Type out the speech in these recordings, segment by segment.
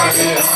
Krishna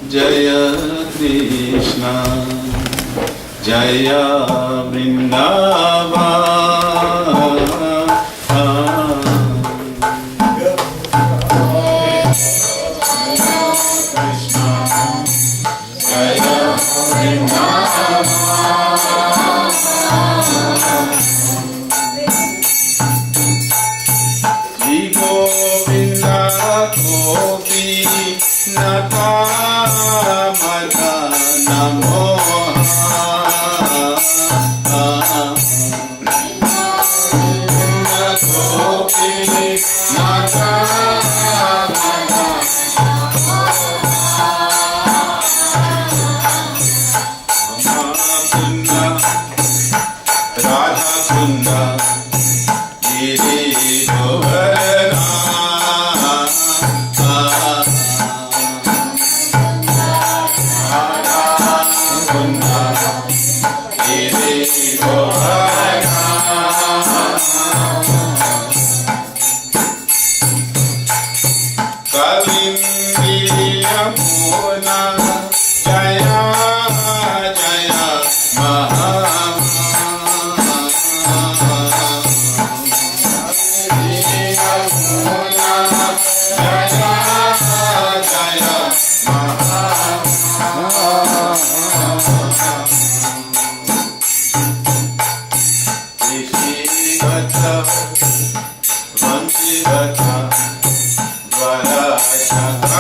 Jaya Krishna, Jaya Vrindavan. Rishigata Vanchigata Dvarashakana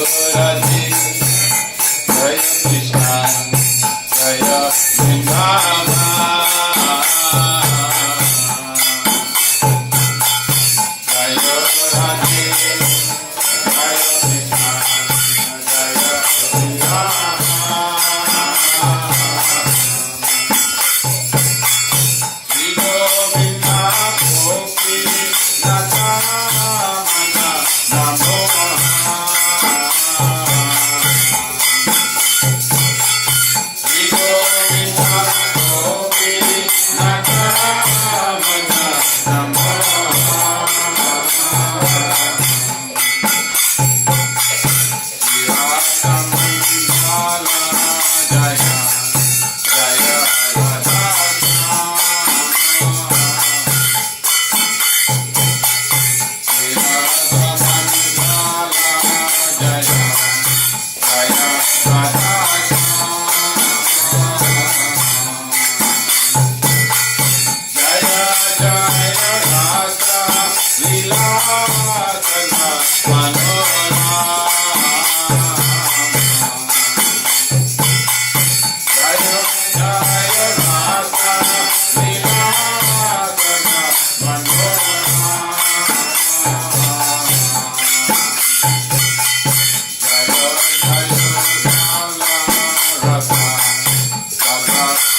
Radhe, Jaya Krishna, Jaya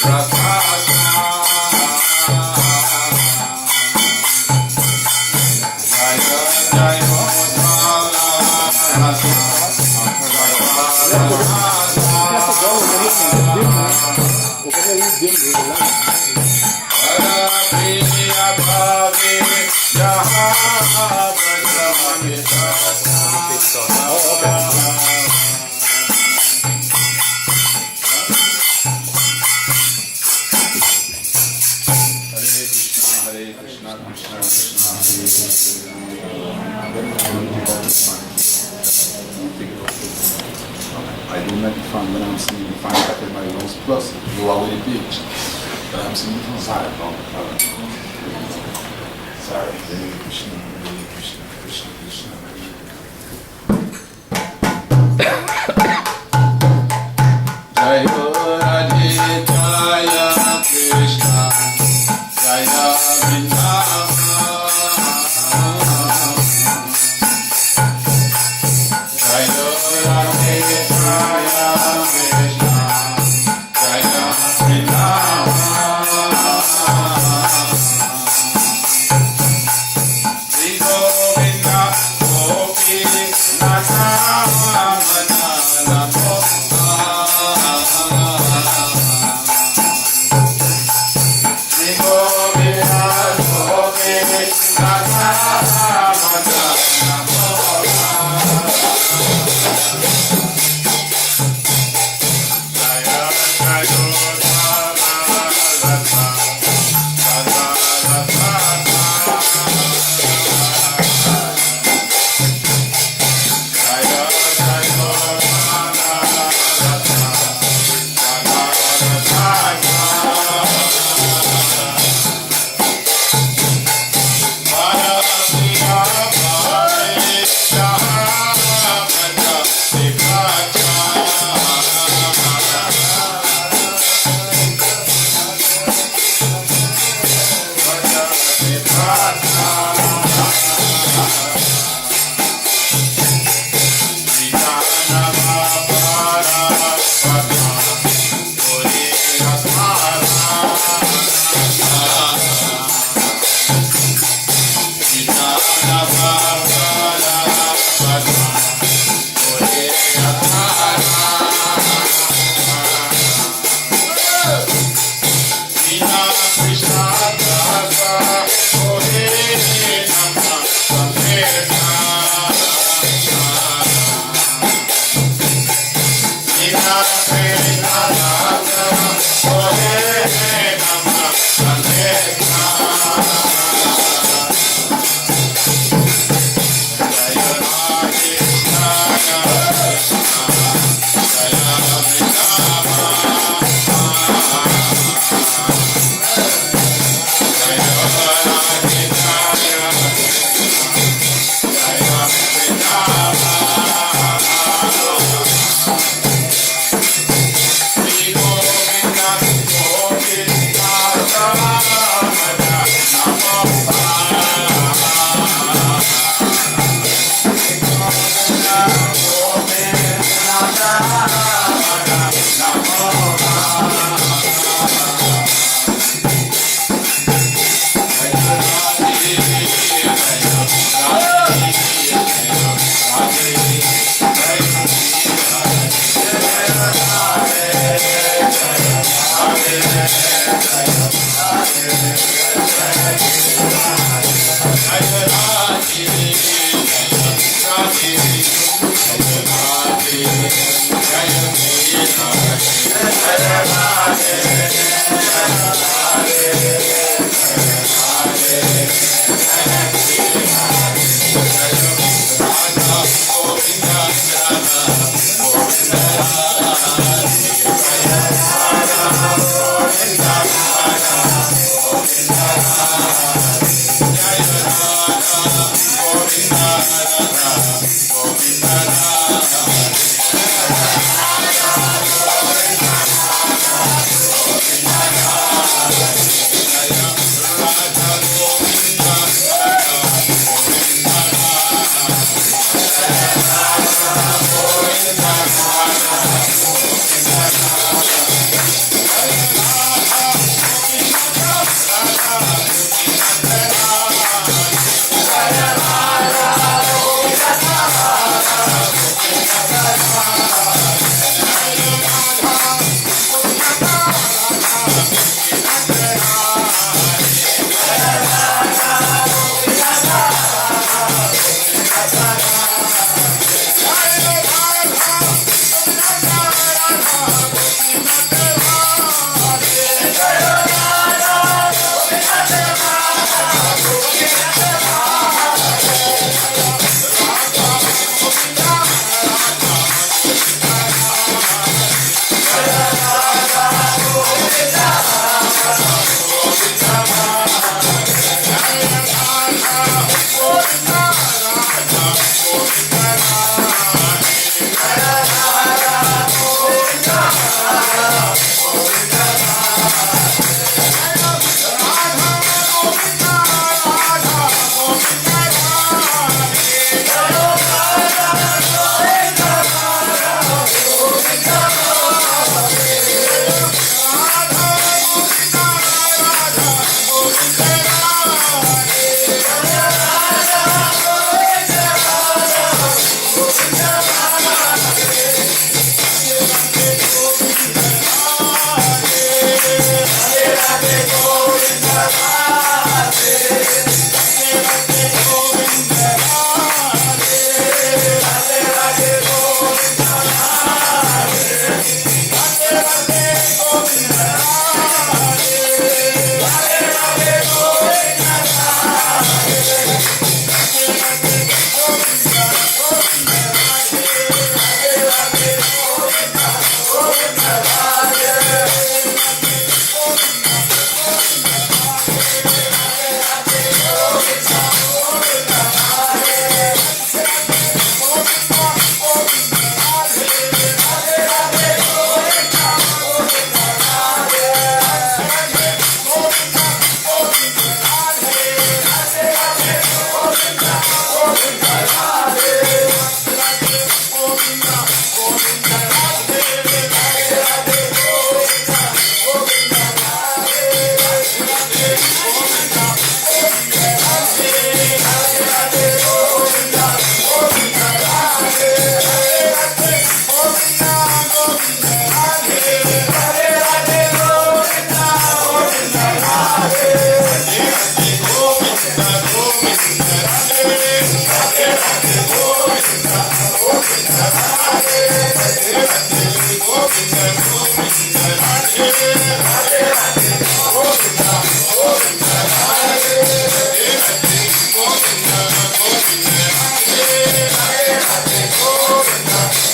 Radhamastmi. I do not define when I'm singing, define that in my nose plus, you already pitch. But I'm singing from Zara. Sorry, Hare Krishna, Hare Krishna, Krishna Krishna, Hare Jaya Radhe, Jaya Krishna, Jaya Vrindavan.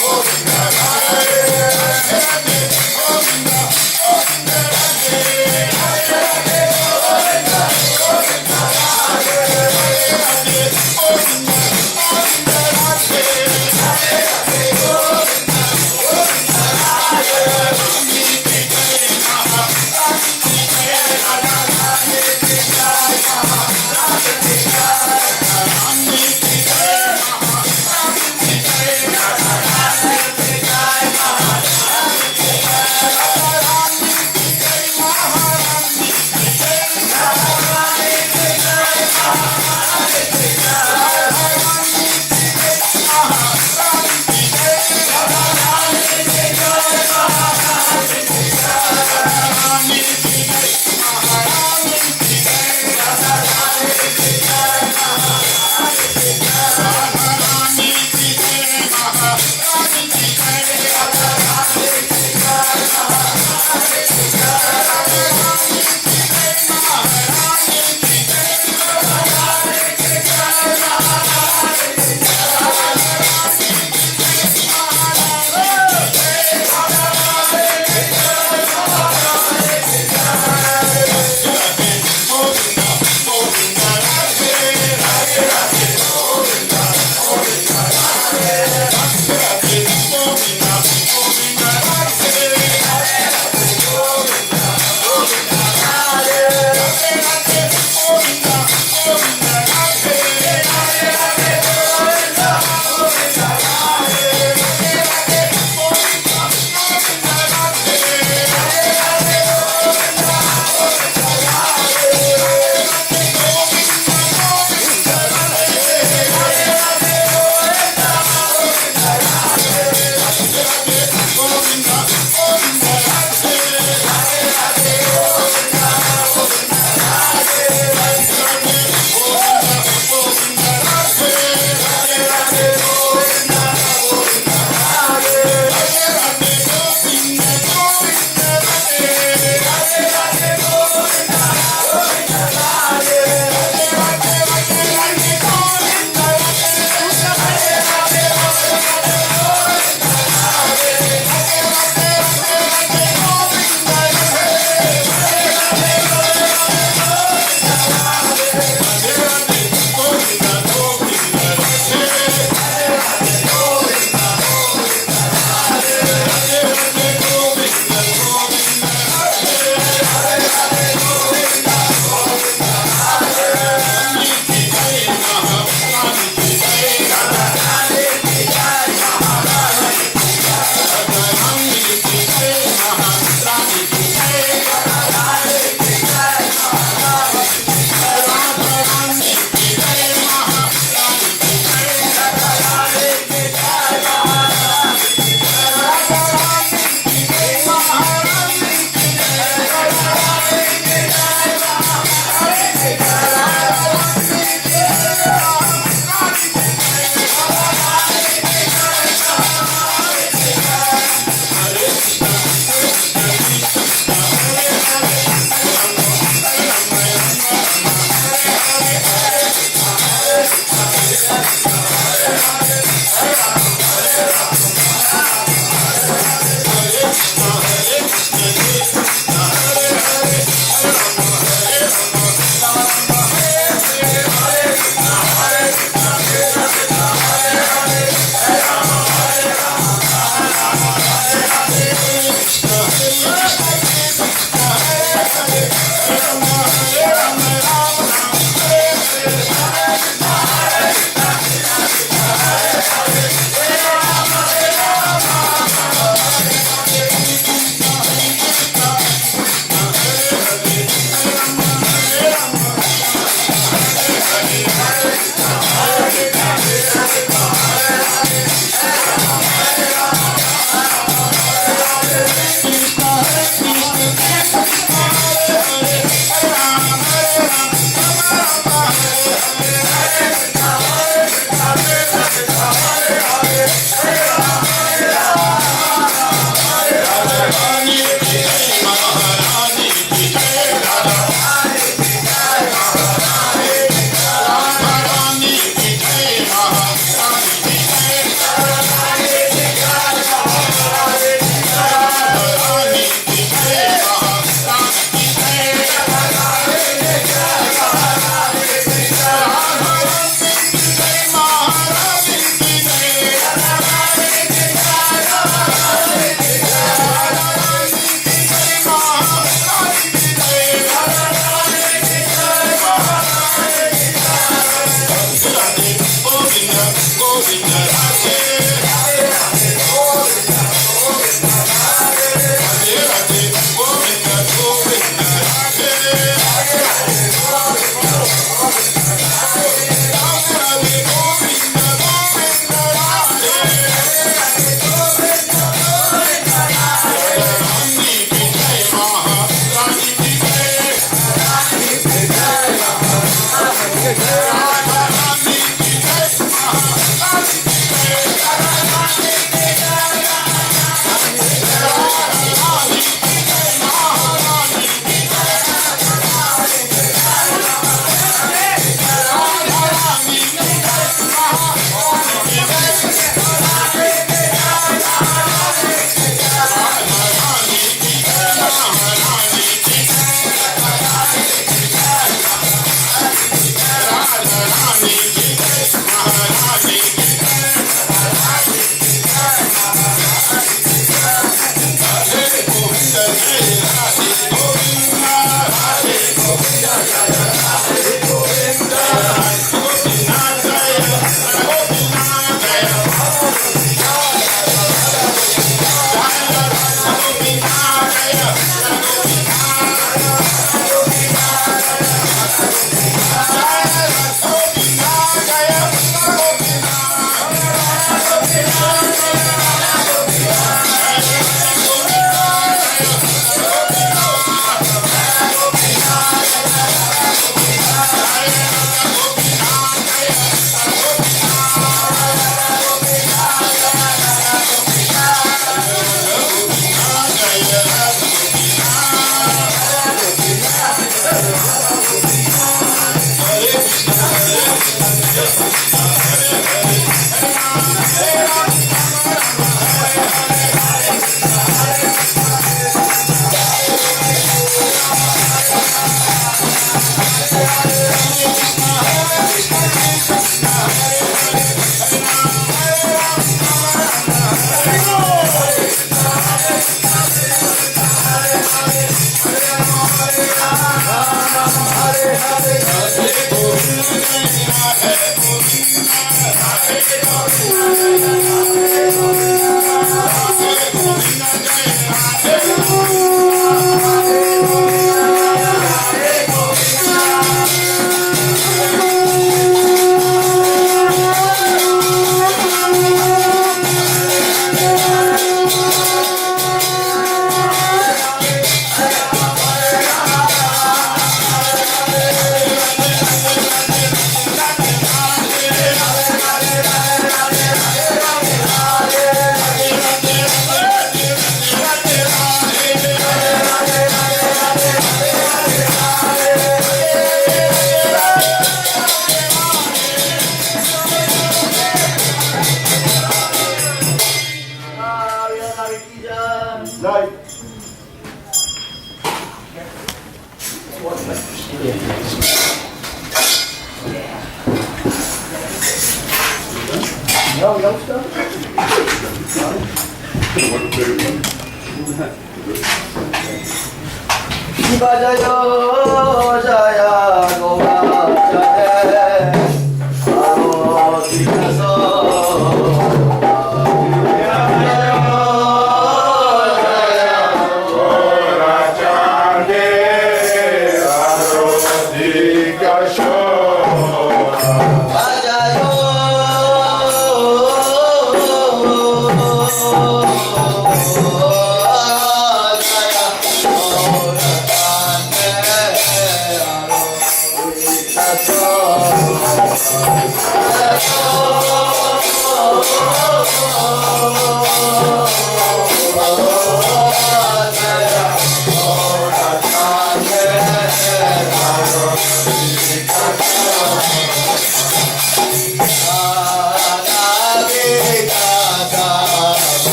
Govinda,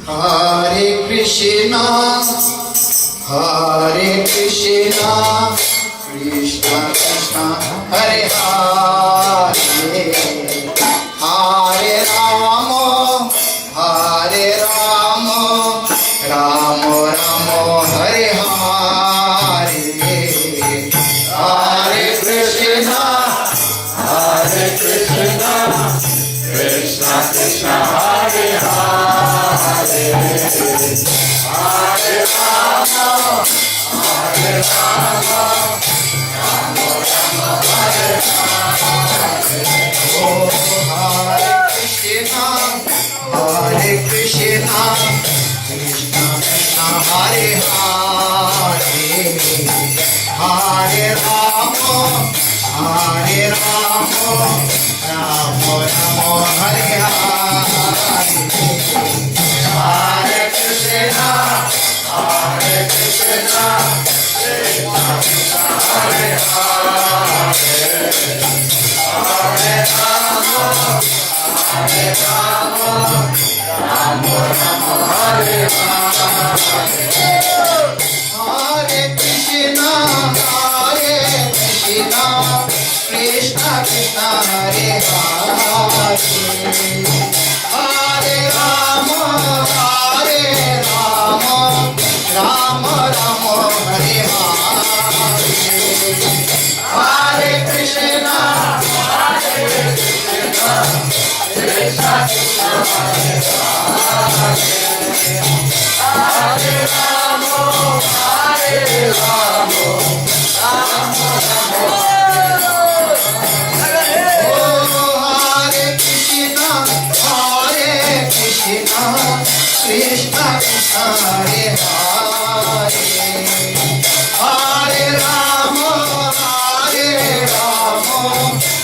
Hare Krishna, Hare Krishna, Krishna Krishna, Hare Hare, Hare Rama, Hare Rama, Rama Rama, Hare Hare, Hare Krishna, Hare Krishna, Krishna Krishna, Hare Hare, Hare Rama, Hare Rama, Rama Rama, Hare Hare. Oh, Hare Krishna, Hare Krishna, Krishna Krishna, Hare Hare, Hare Rama, Hare Rama, Rama Rama, Hare Hare. Krishna Krishna Hare Hare Hare Rama Rama Rama Hare Hare Hare Krishna Krishna Krishna Hare Hare Rama Krishna Krishna Hare Hare Hare Rama Rama Rama Hare Hare Hare Krishna Krishna Krishna Hare Hare Hare Rama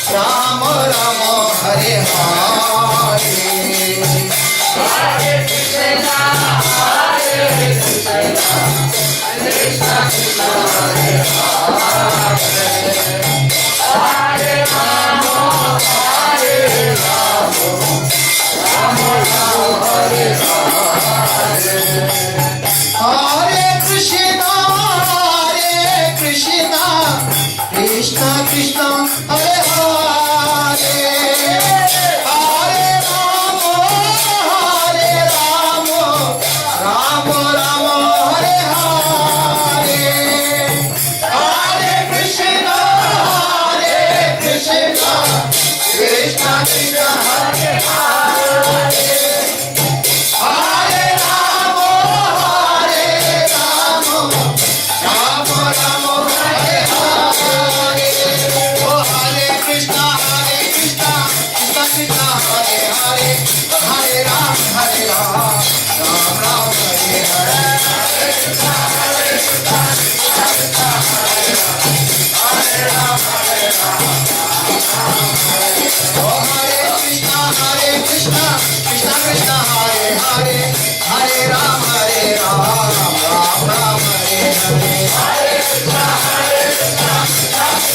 Rama Hare Hare Krishna Krishna Krishna Hare Hare Hare Rama Rama Rama Hare Hare Hare Krishna Krishna Krishna Hare Hare Hare Rama Rama Rama Hare Hare Oh Hare Krishna Krishna Krishna Hare Hare Hare Rama Ram Ram Hare Hare Hare Krishna Krishna Krishna Hare Hare Hare Rama Oh Hare Krishna Krishna Krishna Hare Hare Hare Ram Ram Ram Hare Hare Hare Krishna Krishna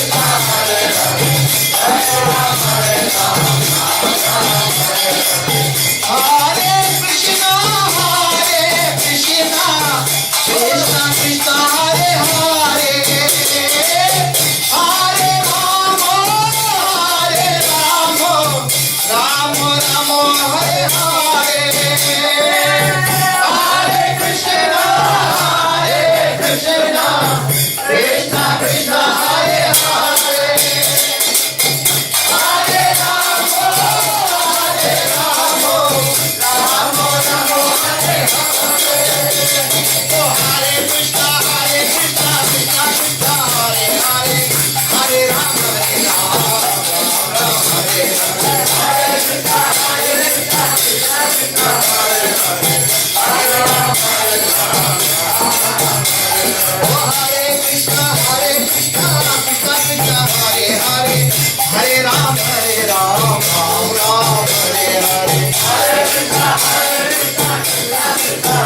Krishna Hare Hare Hare Ram Ram Hare Krishna Krishna Krishna Hare Hare Hare Rama Rama Rama Hare Hare Hare Krishna Krishna Krishna Hare Hare Hare Rama Rama Rama Hare Hare Oh Hare Krishna Krishna Krishna Hare Hare Hare Rama Hare Hare Krishna Krishna Krishna Hare Hare Hare Ram Ram Hare Hare Hare Krishna Krishna Krishna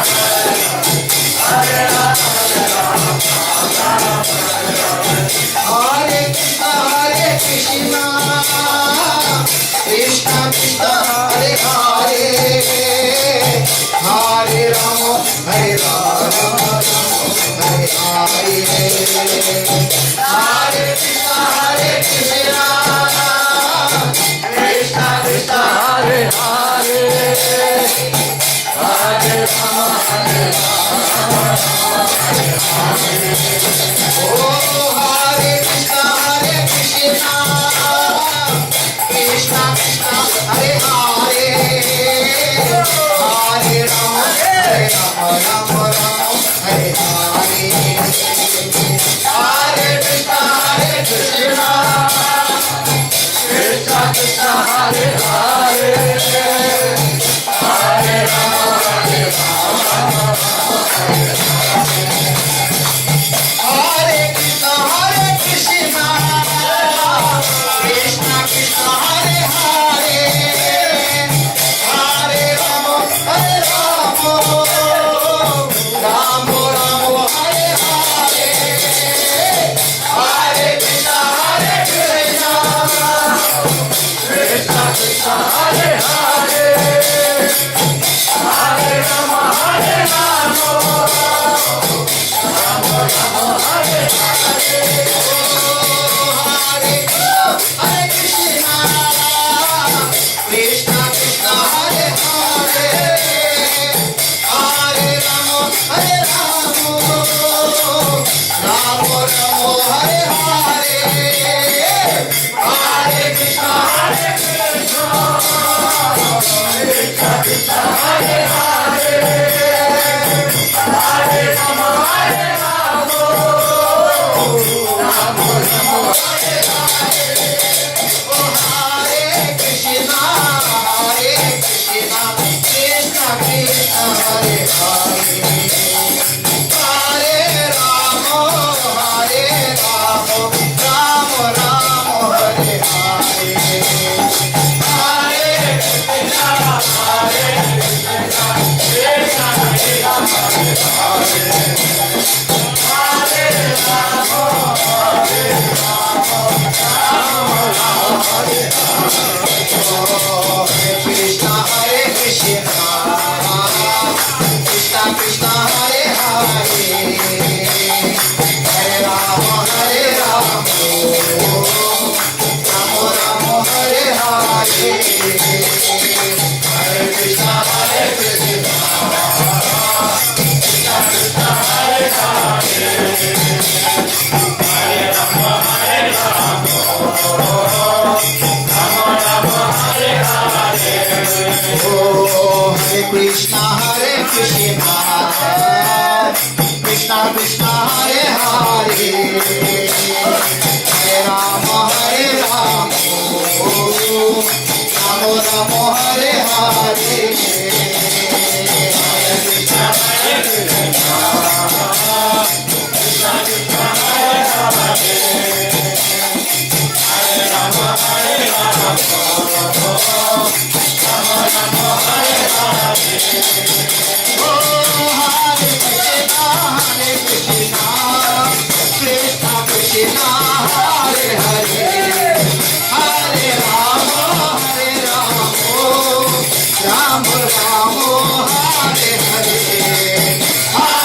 Hare Hare Krishna Krishna Krishna Hare Hare Hare Rama Hare Hare Hare Krishna Krishna Krishna Hare Hare Hare Rama Hare Oh Hare Krishna Krishna Krishna Hare Hare Hare Rama Rama Hare Hare Hare Krishna Krishna Krishna Hare Hare Hare Rama Hare Hare Krishna Krishna Hare Krishna Krishna Krishna Hare Hare Hare Rama Hare Rama Rama Rama Hare Hare Hare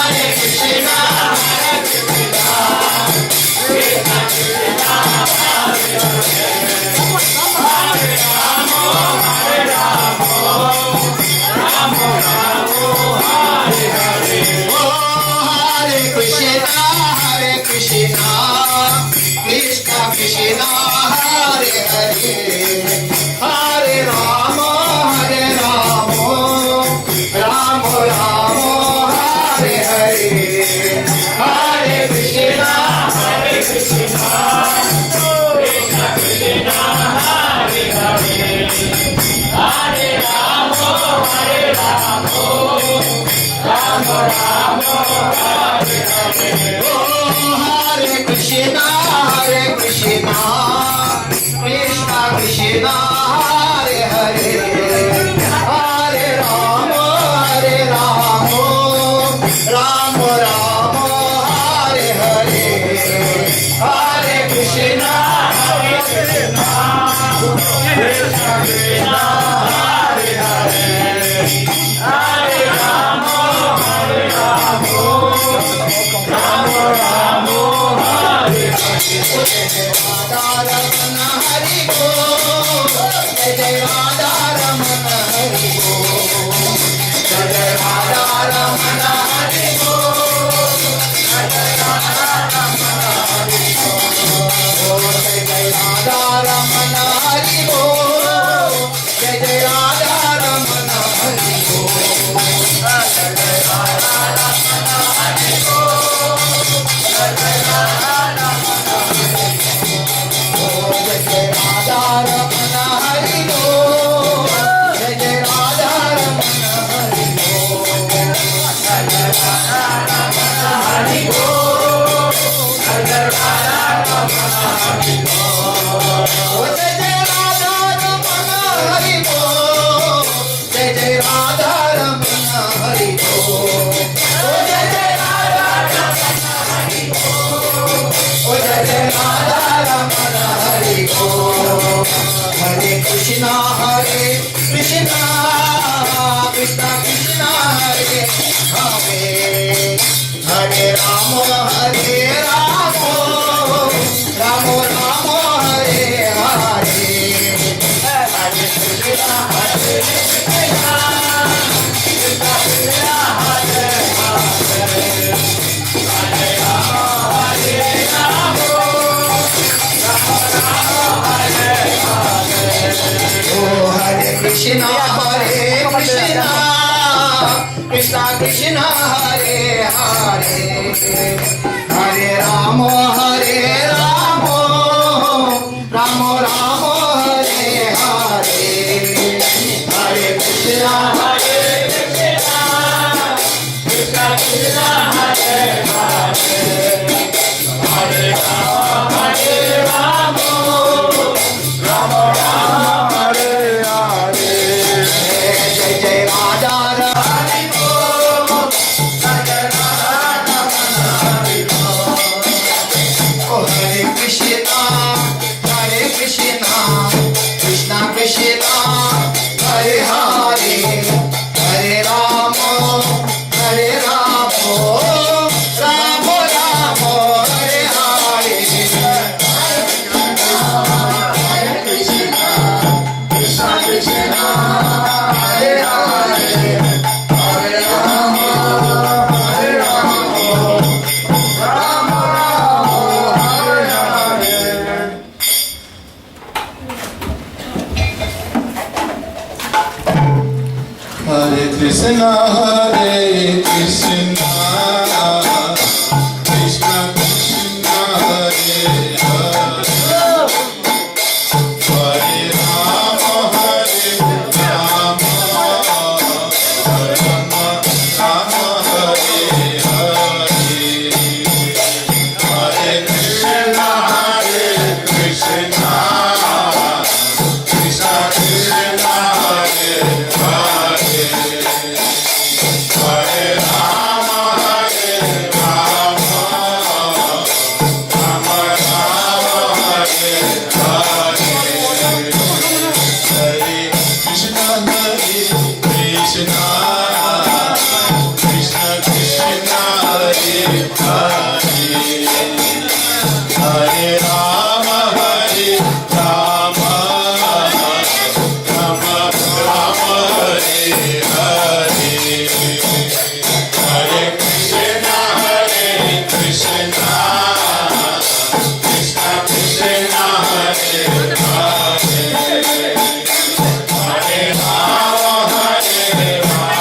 Krishna Hare Krishna Krishna Krishna Hare Hare Hare Rama Hare Rama Krishna Hare Krishna Krishna Krishna Hare Hare Hare Rama Hare Rama Rama Rama Hare Hare Hare Krishna Hare Krishna Krishna Krishna Hare Hare Hare Rama Hare Rama Rama Rama Hare Hare Jai Jai Radharani Hare Krishna, Krishna Krishna, Hare Hare, Hare Rama, Hare Rama, Rama Rama, Hare Hare. Hare Krishna, Krishna Krishna, Hare Hare, Hare Rama, Hare Rama, Rama Rama, Hare Hare. Hare Krishna, Hare Krishna, Krishna Krishna, Hare Hare, Hare Rama, Hare Rama, Rama Rama, Hare Hare, Hare Krishna, Hare Krishna, Krishna Krishna, Hare Hare, Hare Rama, Hare Rama, Rama Rama, Hare Hare, Hare Krishna, Hare Krishna, Krishna Krishna, Hare Hare, Hare Rama, Hare Rama, Rama Rama, Hare Hare, Hare Krishna, Hare Krishna, Krishna Krishna, Hare Hare, Hare Rama, Hare Rama,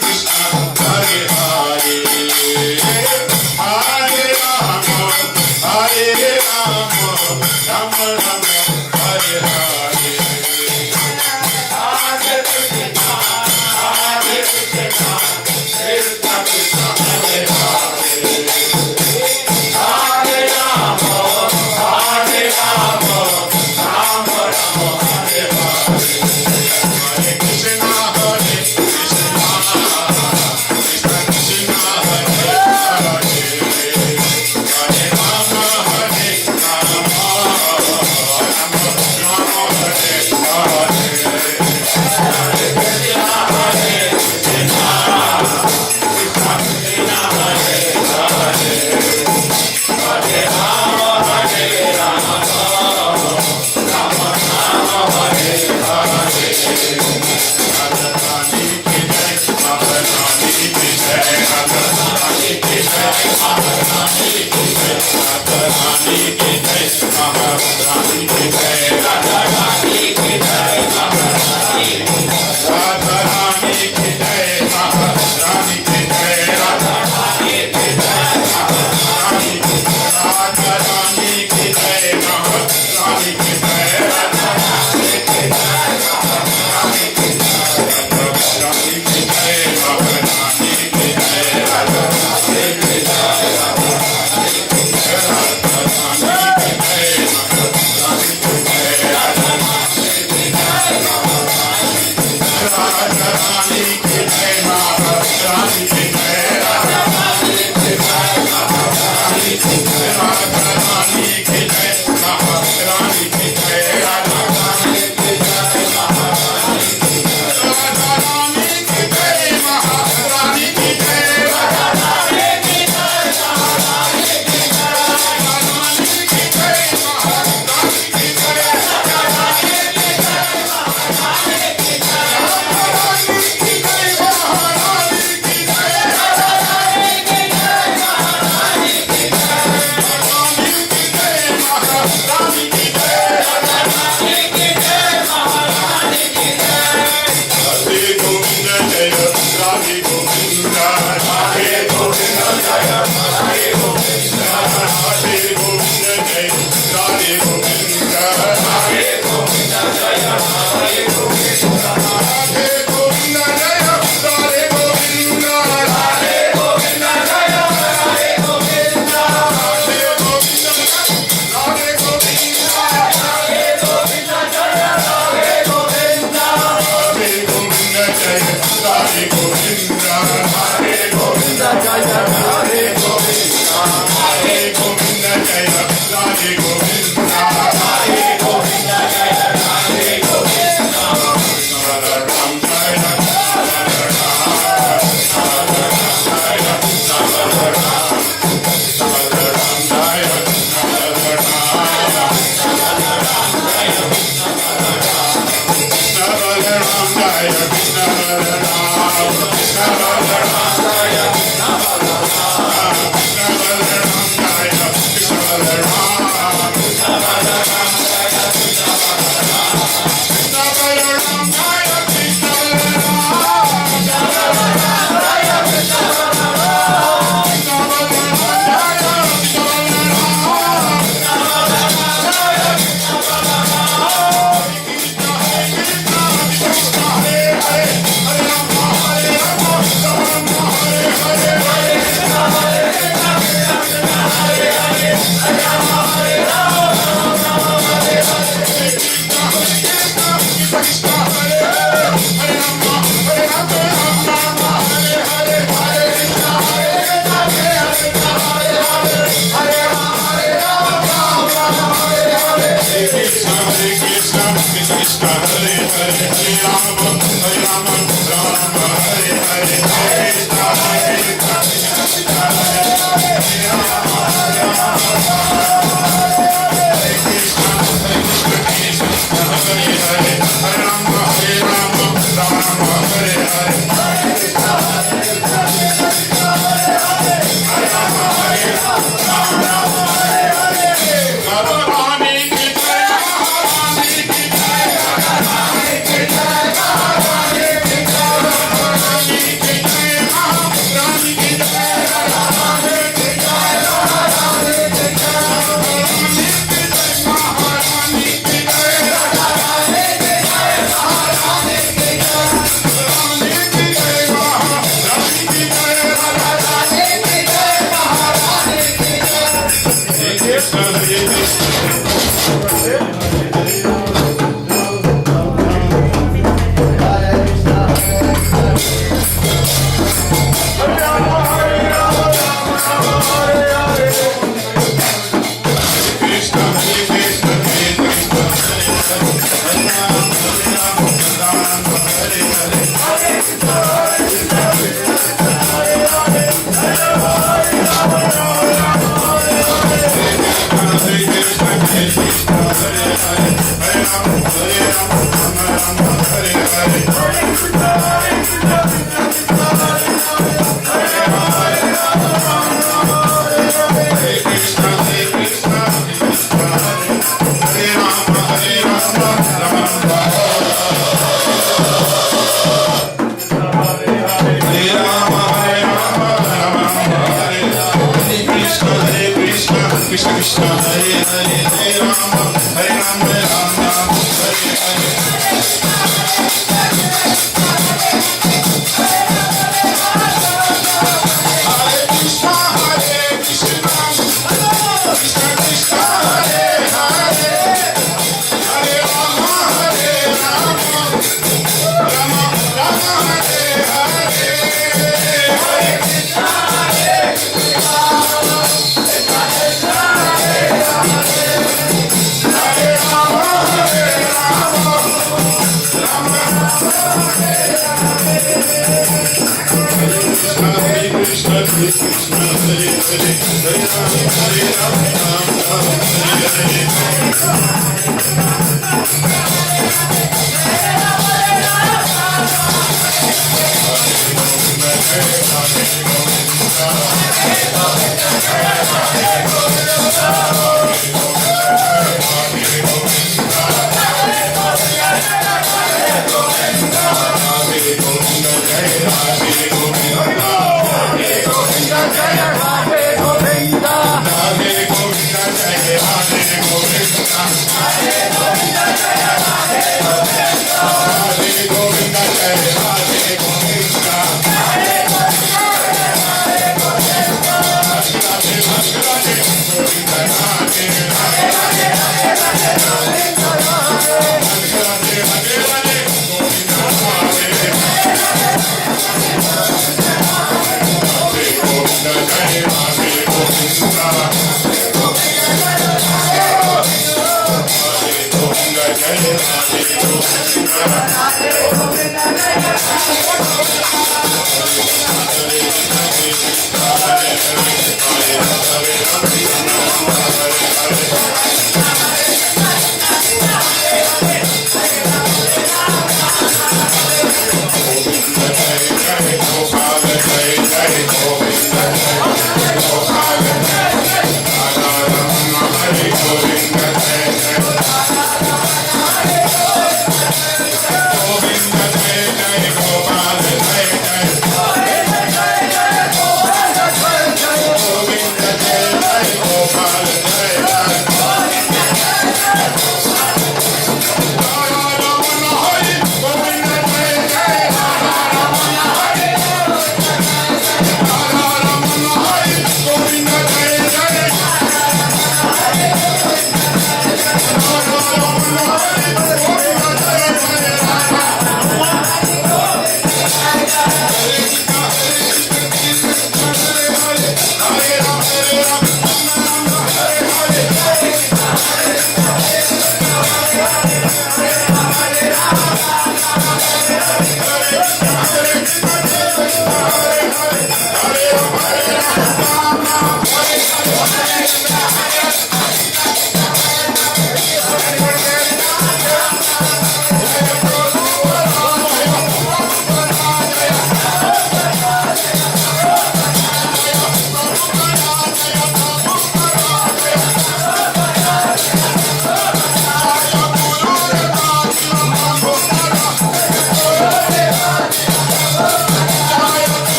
Krishna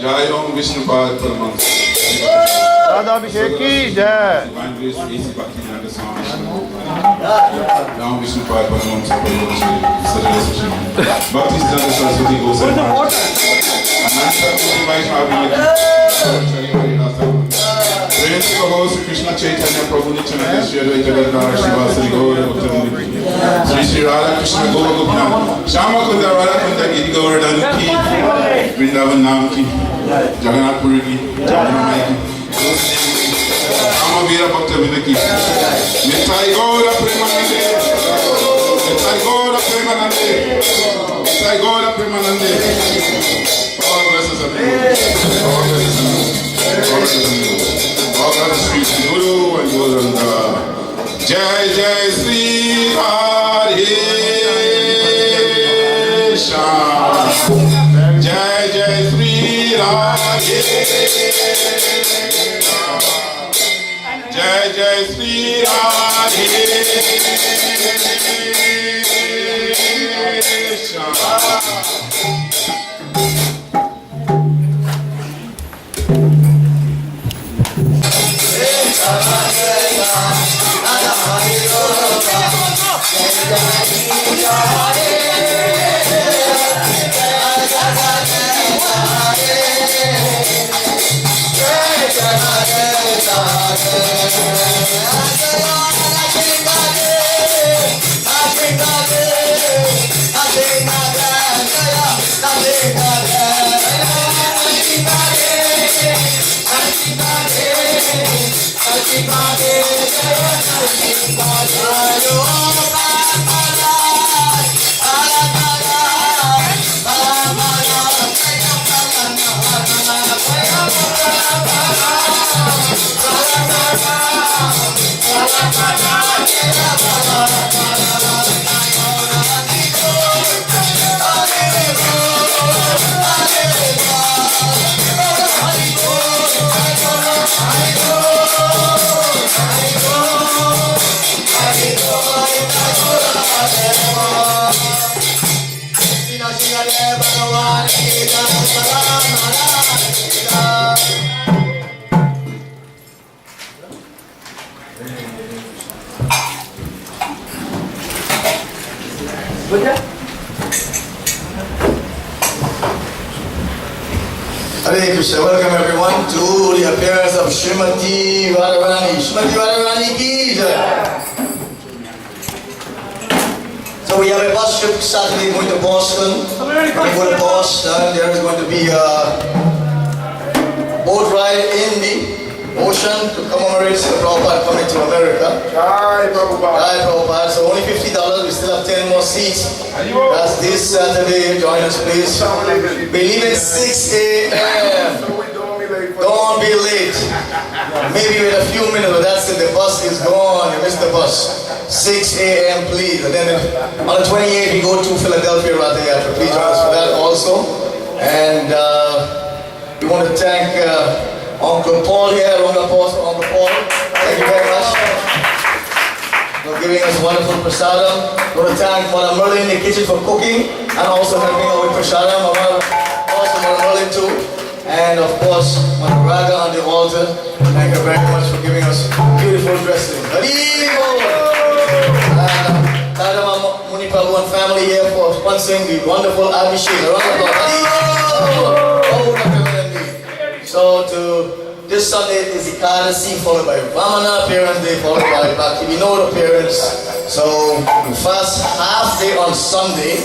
Jai Om Vishnupad Paramahansa. राधाभिषेक की जय। Divine Grace A.C. Bhaktivedanta Swami Jai Om Vishnupad Paramahansa. Bhakti Siddhanta Saraswati Goswami Ananta Koti Vaishnavi Praise to the host Krishna Chaitanya Prabhu Nityananda Shri Advaita Gadadhara Shivasari Gaura Bhaktivinoda Sri Sri Radha Krishna Gora Gopinath Shama Kunda Radha Kunda Giri Govardhan Ki Vrindavan Naam Ki Jagannath Puri Ki Jagannath Ki Shama Veera Bhaktivinoda Ki Mithai Gaura Premanande Mithai Gaura Premanande Mithai Gaura Premanande All blessings of you. All blessings of you. All blessings of you. All God is Sri Sri Guru and Guranga. Jai Jai Sri Radhe Shyam. Jai Jai Sri Radhe Shyam. Jai Jai Sri Radhe Shyam. Hare Krishna, welcome everyone to the appearance of Srimati Radharani. Srimati Radharani ki jai. So we have a bus trip Saturday going to Boston. When we go to Boston, there is going to be a boat ride in the ocean to commemorate Srila Prabhupada coming to America. Jai Prabhupada. Jai Prabhupada. So only $50, we still have 10 more seats. That's this Saturday. Join us please. We leave at 6 a.m. Don't be late. Maybe with a few minutes, but that's it. The bus is gone. You missed the bus. 6 a.m. please. And then on the 28th, we go to Philadelphia Radha. Please join us for that also. And we want to thank Uncle Paul here. Round of applause for Uncle Paul. Thank you very much for giving us wonderful prasadam. I want to thank Mother Merlin in the kitchen for cooking and also helping out with prasadam. Also Mother Merlin too. And of course, Mother Raga on the altar. Thank you very much for giving us beautiful dressing. Radha Muni Prabhu and family here for sponsoring the wonderful Abhishek. So this Sunday is the Ekadasi, followed by Vamana appearance day, followed by Bhaktivinoda appearance. So we fast half day on Sunday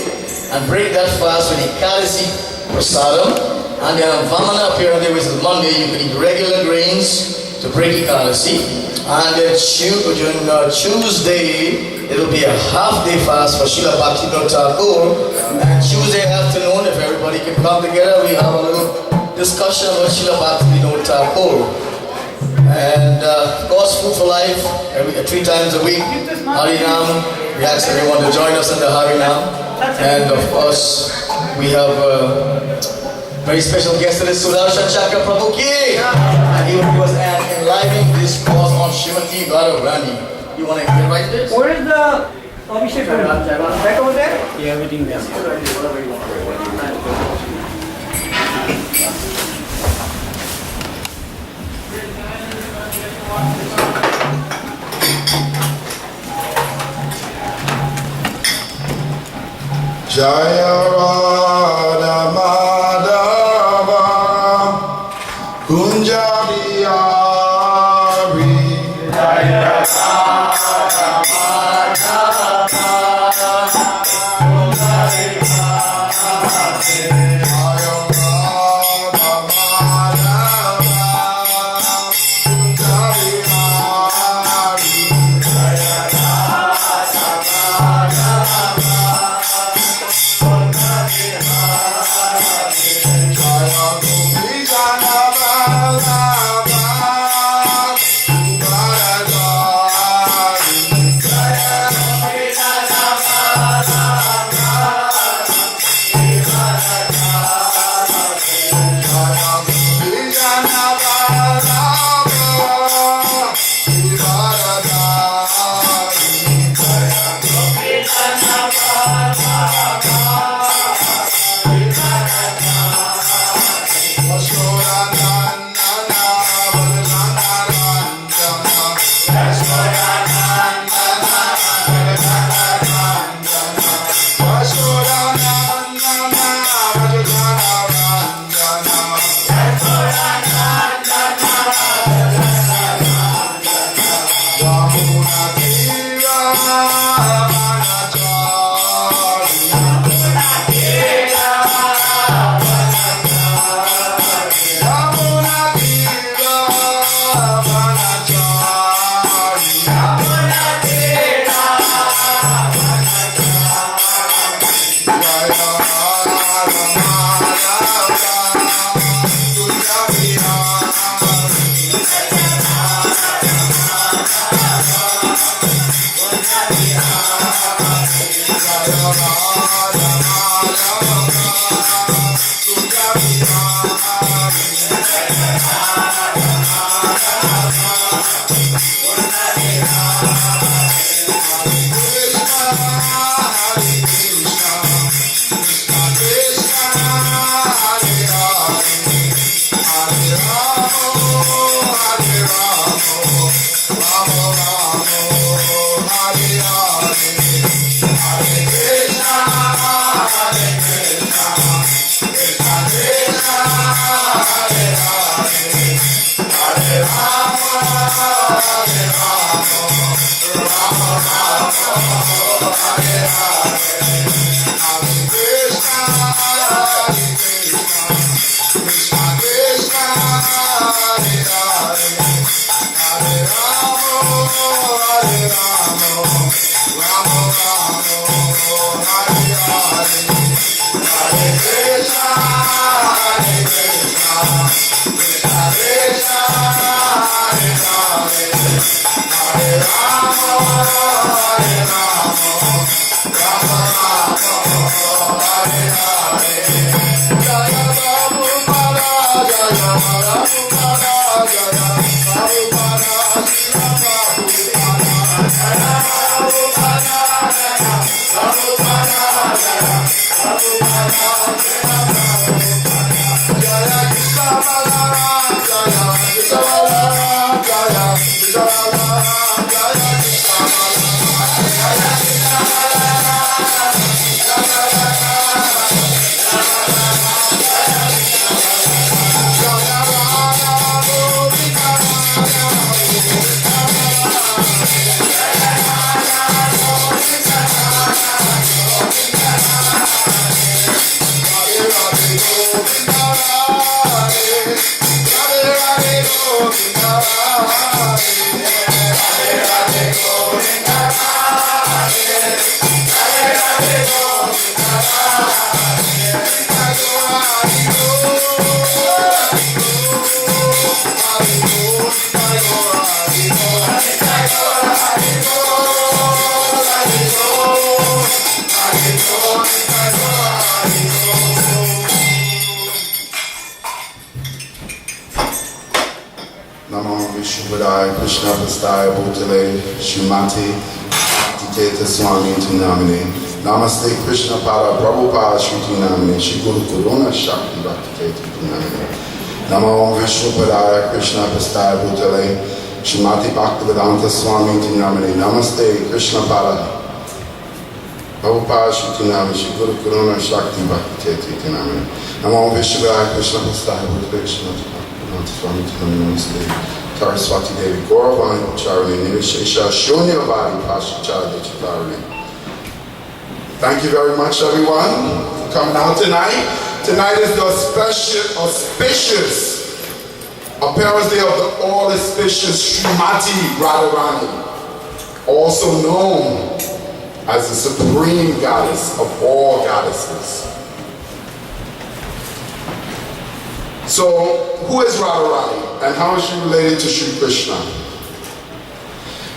and break that fast with Ekadasi prasadam. And then on Vamana appearance day, which is Monday, you can eat regular grains to break Ekadasi. And then Tuesday, it will be a half day fast for Srila Bhaktivinoda Thakur. And Tuesday afternoon, if everybody can come together, we have a little discussion about Srila Bhaktivinoda Thakur. And of course, Food for Life, 3 times a week, Harinam. We ask everyone to join us in the Harinam. And of course, we have a very special guest today, Sudarshan Chakra Prabhu Ki. And he will give us an enlightening discourse on Srimati Radharani. You want to get right this? Where is the Abhishek? Back over there? Yeah, everything there. Jaya Radha Madhava Kunja Bihari Jaya Radha Madhava Kunja Bihari Jaya Radha Madhava Kunja Bihari Jaya Radha Madhava Krishna Pastaya Bhutale Srimati Radharani Swami Namine Namaste Krishna Pada Prabhupada Shriti Namine Shri Guru Kuruna Shakti Bhakti Namine Namo Vishnu Padaya Krishna Pastaya Bhutale Srimati Bhaktivedanta Swami Namine Namaste Krishna Pada Prabhupada Shritinami, Shri Guru Karuna Shakti Bhakti Tetinami. Namo Vishwaya Krishna Pastaya Krishna Swami Namaste. Saraswati Devi Gauravani Charani Nivishesha Shunya Vadi Pashachadi Chitarani. Thank you very much, everyone, for coming out tonight. Tonight is the auspicious appearance day of the all-auspicious Srimati Radharani, also known as the supreme goddess of all goddesses. So, who is Radharani and how is she related to Sri Krishna?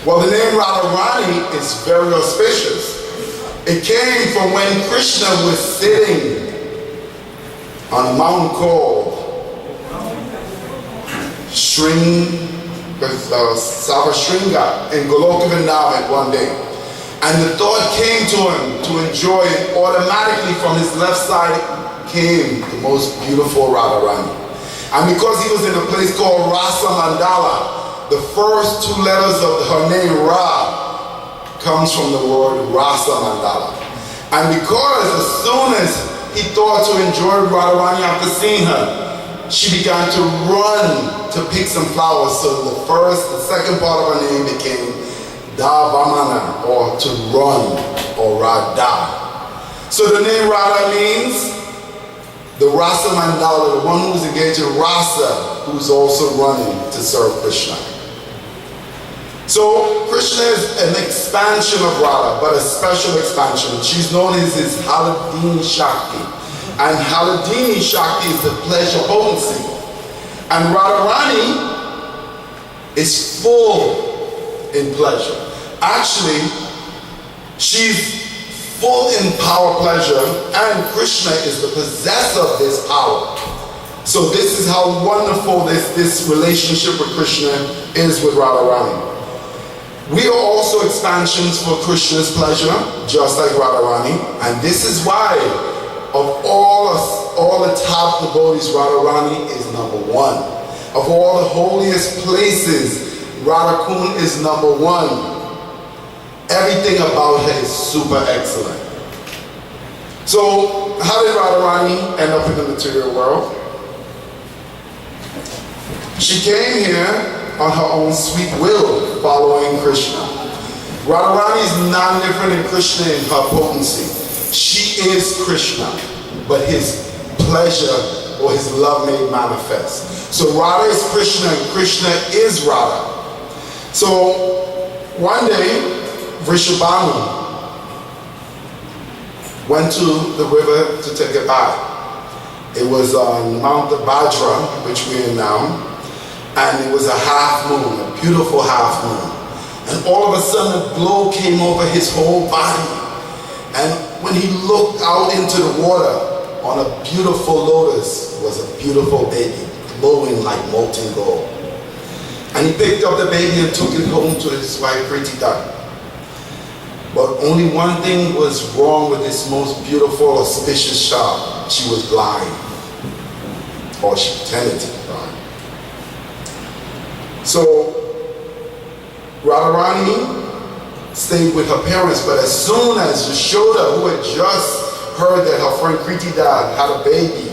Well, the name Radharani is very auspicious. It came from when Krishna was sitting on a mountain called Savashringa in Goloka Vrindavan one day. And the thought came to him to enjoy it. Automatically from his left side came the most beautiful Radharani. And because he was in a place called Rasa Mandala, the first two letters of her name, Ra, comes from the word Rasa Mandala. And because as soon as he thought to enjoy Radharani after seeing her, she began to run to pick some flowers. So the second part of her name became Davamana, or to run, or Radha. So the name Radha means the Rasa Mandala, the one who's engaged in Rasa, who's also running to serve Krishna. So Krishna is an expansion of Radha, but a special expansion. She's known as his Haladini Shakti. And Haladini Shakti is the pleasure potency. And Radharani is full in pleasure. Actually, she's full in power pleasure, and Krishna is the possessor of this power. So this is how wonderful this relationship with Krishna is with Radharani. We are also expansions for Krishna's pleasure, just like Radharani, and this is why of all the top devotees, Radharani is number one. Of all the holiest places, Radhakund is number one. Everything about her is super excellent. So, how did Radharani end up in the material world? She came here on her own sweet will, following Krishna. Radharani is not different than Krishna in her potency. She is Krishna, but his pleasure or his love made manifest. So Radha is Krishna and Krishna is Radha. So one day, Vrishabhanu went to the river to take a bath. It was on Mount Bhadra, which we're in now, and it was a half moon, a beautiful half moon. And all of a sudden a glow came over his whole body. And when he looked out into the water, on a beautiful lotus was a beautiful baby, glowing like molten gold. And he picked up the baby and took it home to his wife, Pritita. But only one thing was wrong with this most beautiful, auspicious child. She was blind. Or she pretended to be blind. So, Radharani stayed with her parents, but as soon as Yashoda, who had just heard that her friend Kritida had a baby,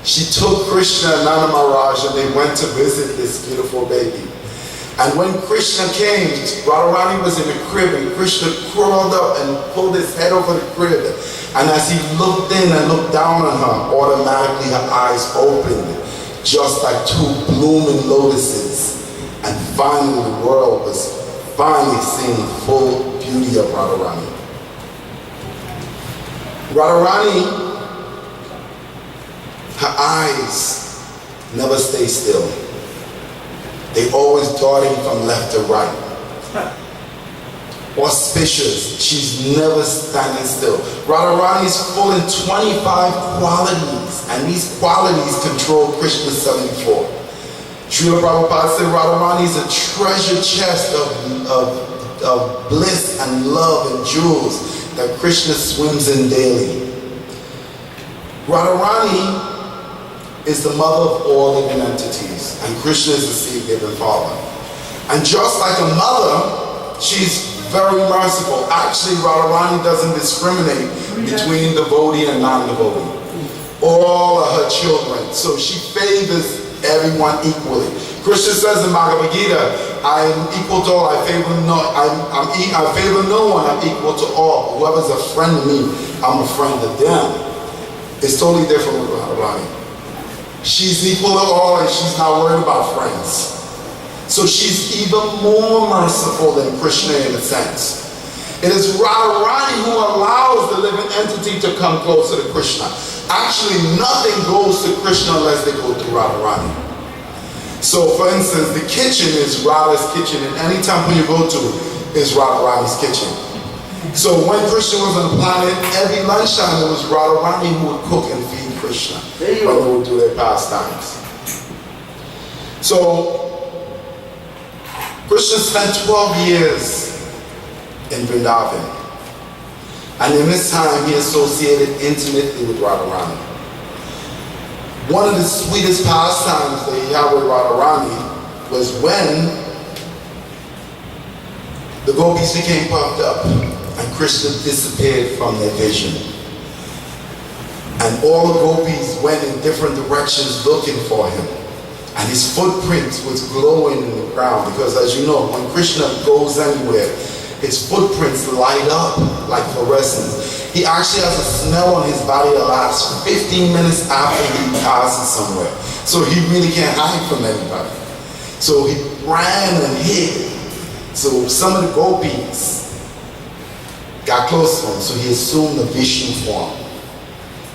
she took Krishna and Nanda Maharaj and they went to visit this beautiful baby. And when Krishna came, Radharani was in the crib and Krishna crawled up and pulled his head over the crib. And as he looked in and looked down on her, automatically her eyes opened, just like two blooming lotuses. And finally the world was finally seeing the full beauty of Radharani. Radharani, her eyes never stay still. They always darting from left to right. Auspicious, she's never standing still. Radharani is full in 25 qualities, and these qualities control Krishna's 74. Srila Prabhupada said Radharani is a treasure chest of bliss and love and jewels that Krishna swims in daily. Radharani is the mother of all living entities, and Krishna is the seed-giving father. And just like a mother, she's very merciful. Actually, Radharani doesn't discriminate between devotee and non-devotee. All of her children. So she favors everyone equally. Krishna says in Bhagavad Gita, I am equal to all, I favor no one, I'm equal to all. Whoever's a friend to me, I'm a friend to them. It's totally different with Radharani. She's equal to all and she's not worried about friends. So she's even more merciful than Krishna in a sense. It is Radharani who allows the living entity to come closer to Krishna. Actually, nothing goes to Krishna unless they go through Radharani. So, for instance, the kitchen is Radha's kitchen, and any temple you go to is Radharani's kitchen. So when Krishna was on the planet, every lunchtime it was Radharani who would cook and feed Krishna when they would do their pastimes. So Krishna spent 12 years in Vrindavan, and in this time he associated intimately with Radharani. One of the sweetest pastimes that he had with Radharani was when the gopis became puffed up and Krishna disappeared from their vision. And all the gopis went in different directions looking for him. And his footprint was glowing in the ground, because as you know, when Krishna goes anywhere, his footprints light up like fluorescence. He actually has a smell on his body that lasts 15 minutes after he passes somewhere. So he really can't hide from anybody. So he ran and hid. So some of the gopis got close to him, so he assumed the Vishnu form.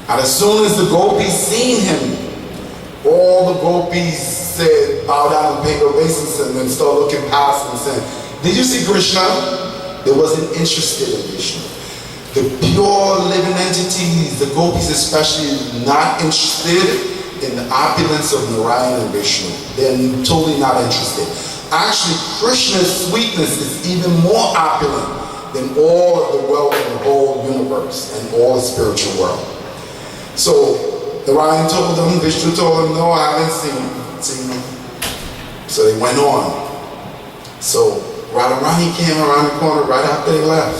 And as soon as the gopis seen him, all the gopis said, bow down and pay their obeisance, and then start looking past him and saying, did you see Krishna? They wasn't interested in Vishnu. The pure living entities, the gopis especially, not interested in the opulence of Narayana and Vishnu. They're totally not interested. Actually, Krishna's sweetness is even more opulent than all of the wealth in the whole universe and all the spiritual world. So Narayan told them, Vishnu told them, no, I haven't seen him. So they went on. So Radharani came around the corner right after they left.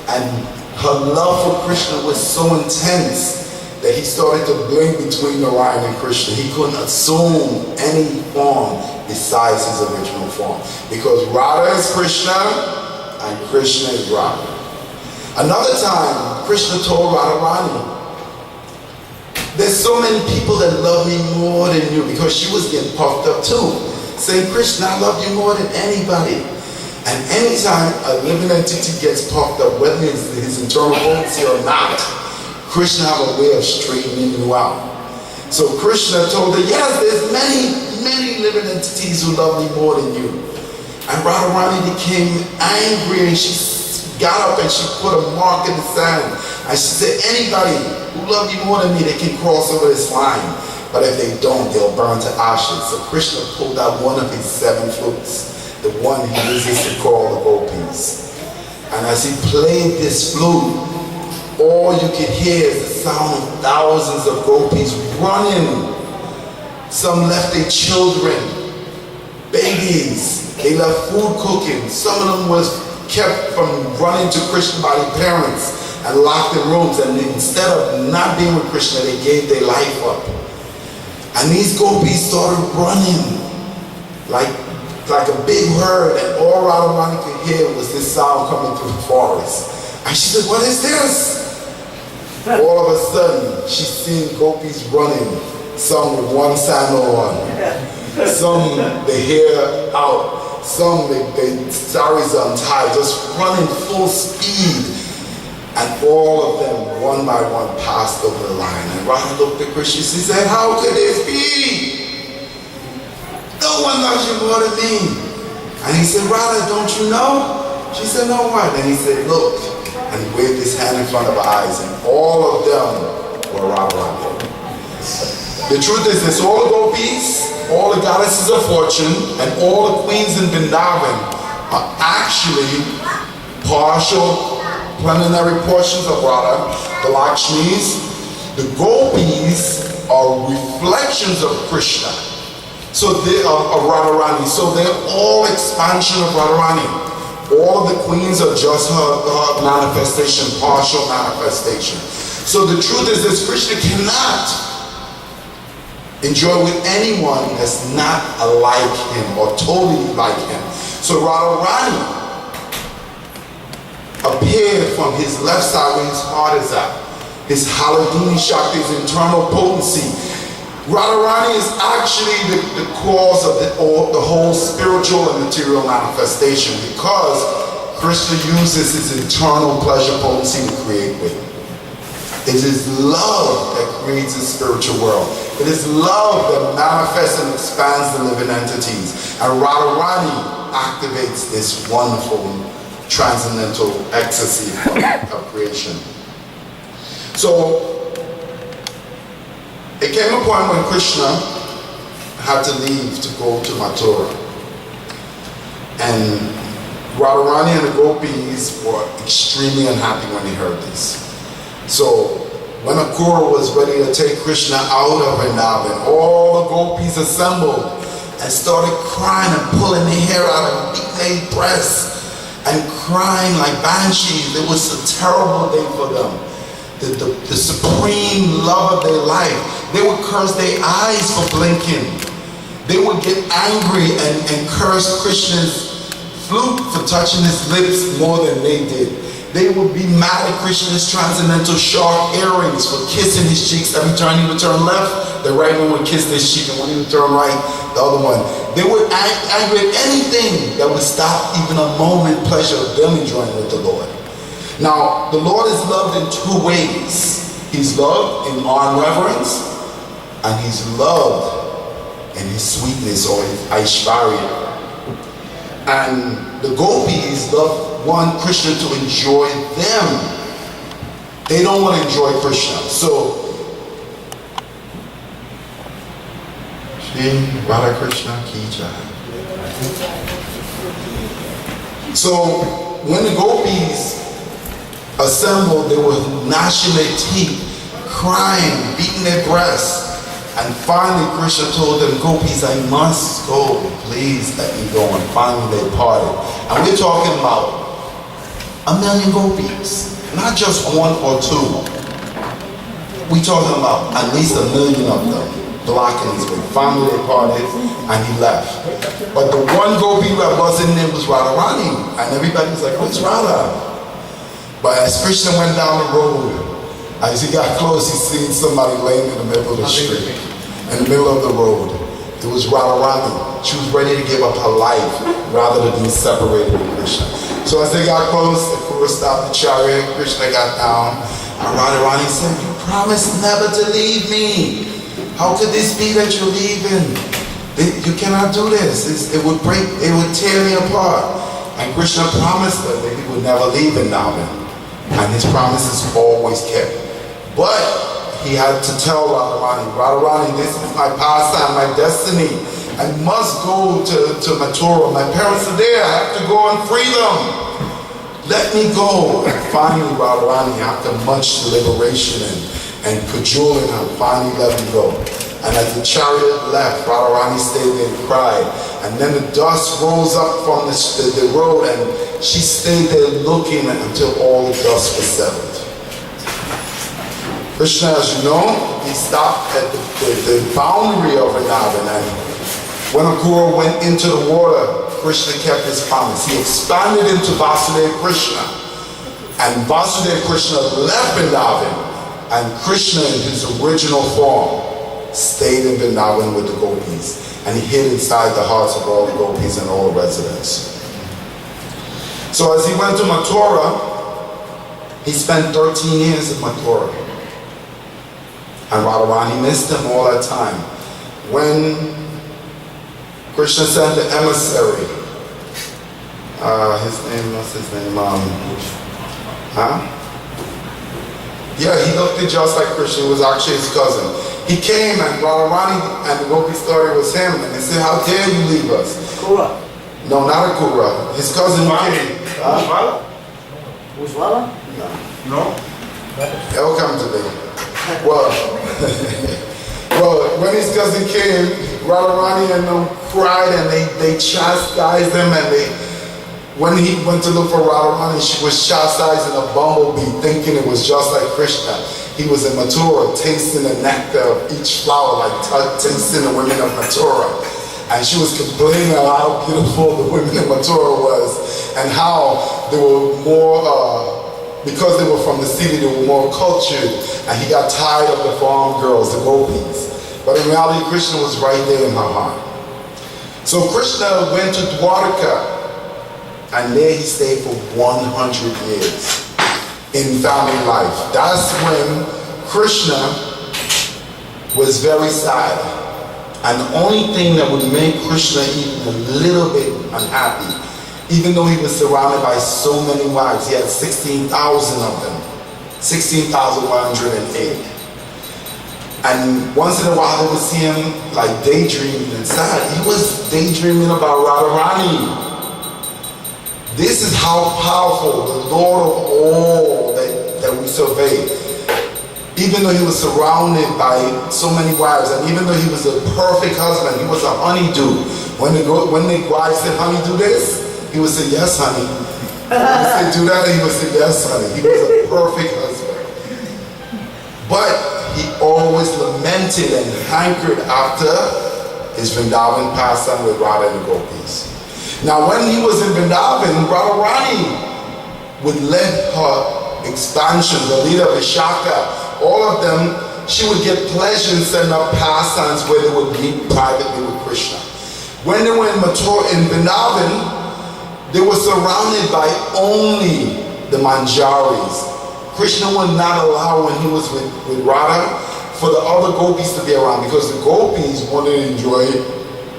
And her love for Krishna was so intense that he started to blink between Narayan and Krishna. He couldn't assume any form besides his original form. Because Radha is Krishna and Krishna is Radha. Another time, Krishna told Radharani, there's so many people that love me more than you, because she was getting puffed up too. Saying, Krishna, I love you more than anybody. And anytime a living entity gets puffed up, whether it's his internal potency or not, Krishna have a way of straightening you out. So Krishna told her, yes, there's many living entities who love me more than you. And Radharani became angry, and she got up and she put a mark in the sand. And she said, anybody who love you more than me, they can cross over this line. But if they don't, they'll burn to ashes. So Krishna pulled out one of his 7 flutes, the one he uses to call the gopis. And as he played this flute, all you could hear is the sound of thousands of gopis running. Some left their children, babies. They left food cooking. Some of them was kept from running to Krishna by their parents and locked in rooms. And instead of not being with Krishna, they gave their life up. And these gopis started running like a big herd, and all Radharani could hear was this sound coming through the forest. And she said, what is this? All of a sudden, she's seeing gopis running, some with one sandal on, some the hair out, some the saris untied, just running full speed. And all of them, one by one, passed over the line. And Radha looked at Krishna, she said, how could this be? No one loves you more than me. And he said, Radha, don't you know? She said, no, what? And he said, look. And he waved his hand in front of her eyes, and all of them were Radharani. The truth is this, all the gopis, all the goddesses of fortune, and all the queens in Vrindavan are actually partial plenary portions of Radha, the Lakshmis. The gopis are reflections of Krishna. So they are of Radharani. So they're all expansion of Radharani. All of the queens are just her manifestation, partial manifestation. So the truth is this: Krishna cannot enjoy with anyone that's not alike him or totally like him. So Radharani appeared from his left side where his heart is at. His Haladini Shakti, his internal potency. Radharani is actually the cause of the whole spiritual and material manifestation, because Krishna uses his internal pleasure potency to create with. It is love that creates the spiritual world. It is love that manifests and expands the living entities. And Radharani activates this wonderful transcendental ecstasy of creation. So it came a point when Krishna had to leave to go to Mathura. And Radharani and the gopis were extremely unhappy when they heard this. So when Akrura was ready to take Krishna out of Vrindavan, all the gopis assembled and started crying and pulling their hair out of their breasts and crying like banshees. It was a terrible day for them. The supreme love of their life. They would curse their eyes for blinking. They would get angry and curse Krishna's flute for touching his lips more than they did. They would be mad at Krishna's transcendental sharp earrings for kissing his cheeks. Every time he would turn left, the right one would kiss this cheek, and when he would turn right, the other one. They would act angry at anything that would stop even a moment pleasure of them enjoying with the Lord. Now, the Lord is loved in two ways. He's loved in arm reverence, and he's loved in his sweetness or his Aishvarya. And the gopis want Krishna to enjoy them. They don't want to enjoy Krishna. So, Shri Radha Krishna Ki Jai. So, when the gopis assembled, they were gnashing their teeth, crying, beating their breasts. And finally Krishna told them, gopis, I must go. Please let me go. And finally they parted. And we're talking about 1 million gopis. Not just one or two. We're talking about at least 1 million of them blocking his way. Finally they parted and he left. But the one gopi that wasn't there was Radharani. And everybody was like, where's Radha? But as Krishna went down the road, as he got close, he seen somebody laying in the middle of the street, in the middle of the road. It was Radharani. She was ready to give up her life rather than be separated from Krishna. So as they got close, the Akrura stopped the chariot. Krishna got down, and Radharani said, "You promised never to leave me. How could this be that you're leaving? You cannot do this. It would break. It would tear me apart." And Krishna promised her that he would never leave Vrindavan, and his promises always kept. But he had to tell Radharani, this is my pastime, my destiny. I must go to Mathura. My parents are there. I have to go and free them. Let me go. And finally, Radharani, after much deliberation and cajoling her, finally let me go. And as the chariot left, Radharani stayed there and cried. And then the dust rose up from the road, and she stayed there looking until all the dust was settled. Krishna, as you know, he stopped at the boundary of Vrindavan, and when Akrura went into the water, Krishna kept his promise. He expanded into Vasudeva Krishna, and Vasudeva Krishna left Vrindavan, and Krishna in his original form stayed in Vrindavan with the gopis, and he hid inside the hearts of all the gopis and all the residents. So as he went to Mathura, he spent 13 years in Mathura. And Radharani missed him all that time. When Krishna sent the emissary, what's his name? Yeah, he looked just like Krishna. It was actually his cousin. He came, and Radharani and the gopi story was him. And they said, how dare you leave us? Akrura. No, not Akrura. His cousin came. Ujjwala? No. It'll come today. Well, when his cousin came, Radharani and them cried, and they chastised him, and when he went to look for Radharani, she was chastising a bumblebee, thinking it was just like Krishna. He was in Mathura, tasting the nectar of each flower, like tasting the women of Mathura. And she was complaining how beautiful the women in Mathura was, and how they were more, because they were from the city, they were more cultured, and he got tired of the farm girls, the gopis. But in reality, Krishna was right there in her heart. So Krishna went to Dwarka, and there he stayed for 100 years in family life. That's when Krishna was very sad. And the only thing that would make Krishna even a little bit unhappy, even though he was surrounded by so many wives, he had 16,000 of them, 16,108. And once in a while they would see him like daydreaming and sad. He was daydreaming about Radharani. This is how powerful the Lord of all that we survey. Even though he was surrounded by so many wives, and even though he was a perfect husband, he was a honeydew. When the wife said, honey, do this, he would say, yes, honey. When he said, do that, he would say, yes, honey. He was a perfect husband. But he always lamented and hankered after his Vrindavan pastime with Radha and the gopis. Now when he was in Vrindavan, Radharani would lead her expansion, the leader of Vishaka, all of them, she would get pleasure in setting up pastimes where they would meet privately with Krishna. When they were in Mathura, in Vrindavan, they were surrounded by only the Manjaris. Krishna would not allow, when he was with Radha, for the other gopis to be around, because the gopis wanted to enjoy it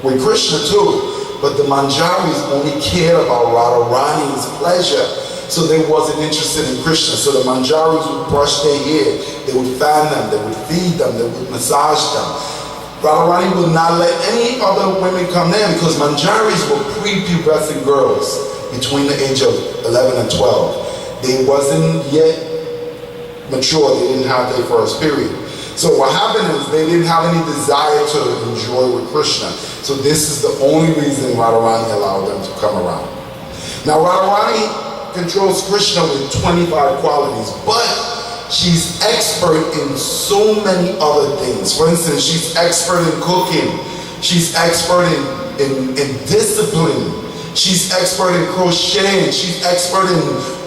with Krishna too. But the Manjaris only cared about Radharani's pleasure, so they wasn't interested in Krishna. So the Manjaris would brush their hair, they would fan them, they would feed them, they would massage them. Radharani would not let any other women come there, because Manjaris were prepubescent girls between the age of 11 and 12. They wasn't yet mature, they didn't have their first period. So what happened is they didn't have any desire to enjoy with Krishna. So this is the only reason Radharani allowed them to come around. Now Radharani controls Krishna with 25 qualities, but she's expert in so many other things. For instance, she's expert in cooking. She's expert in discipline. She's expert in crocheting. She's expert in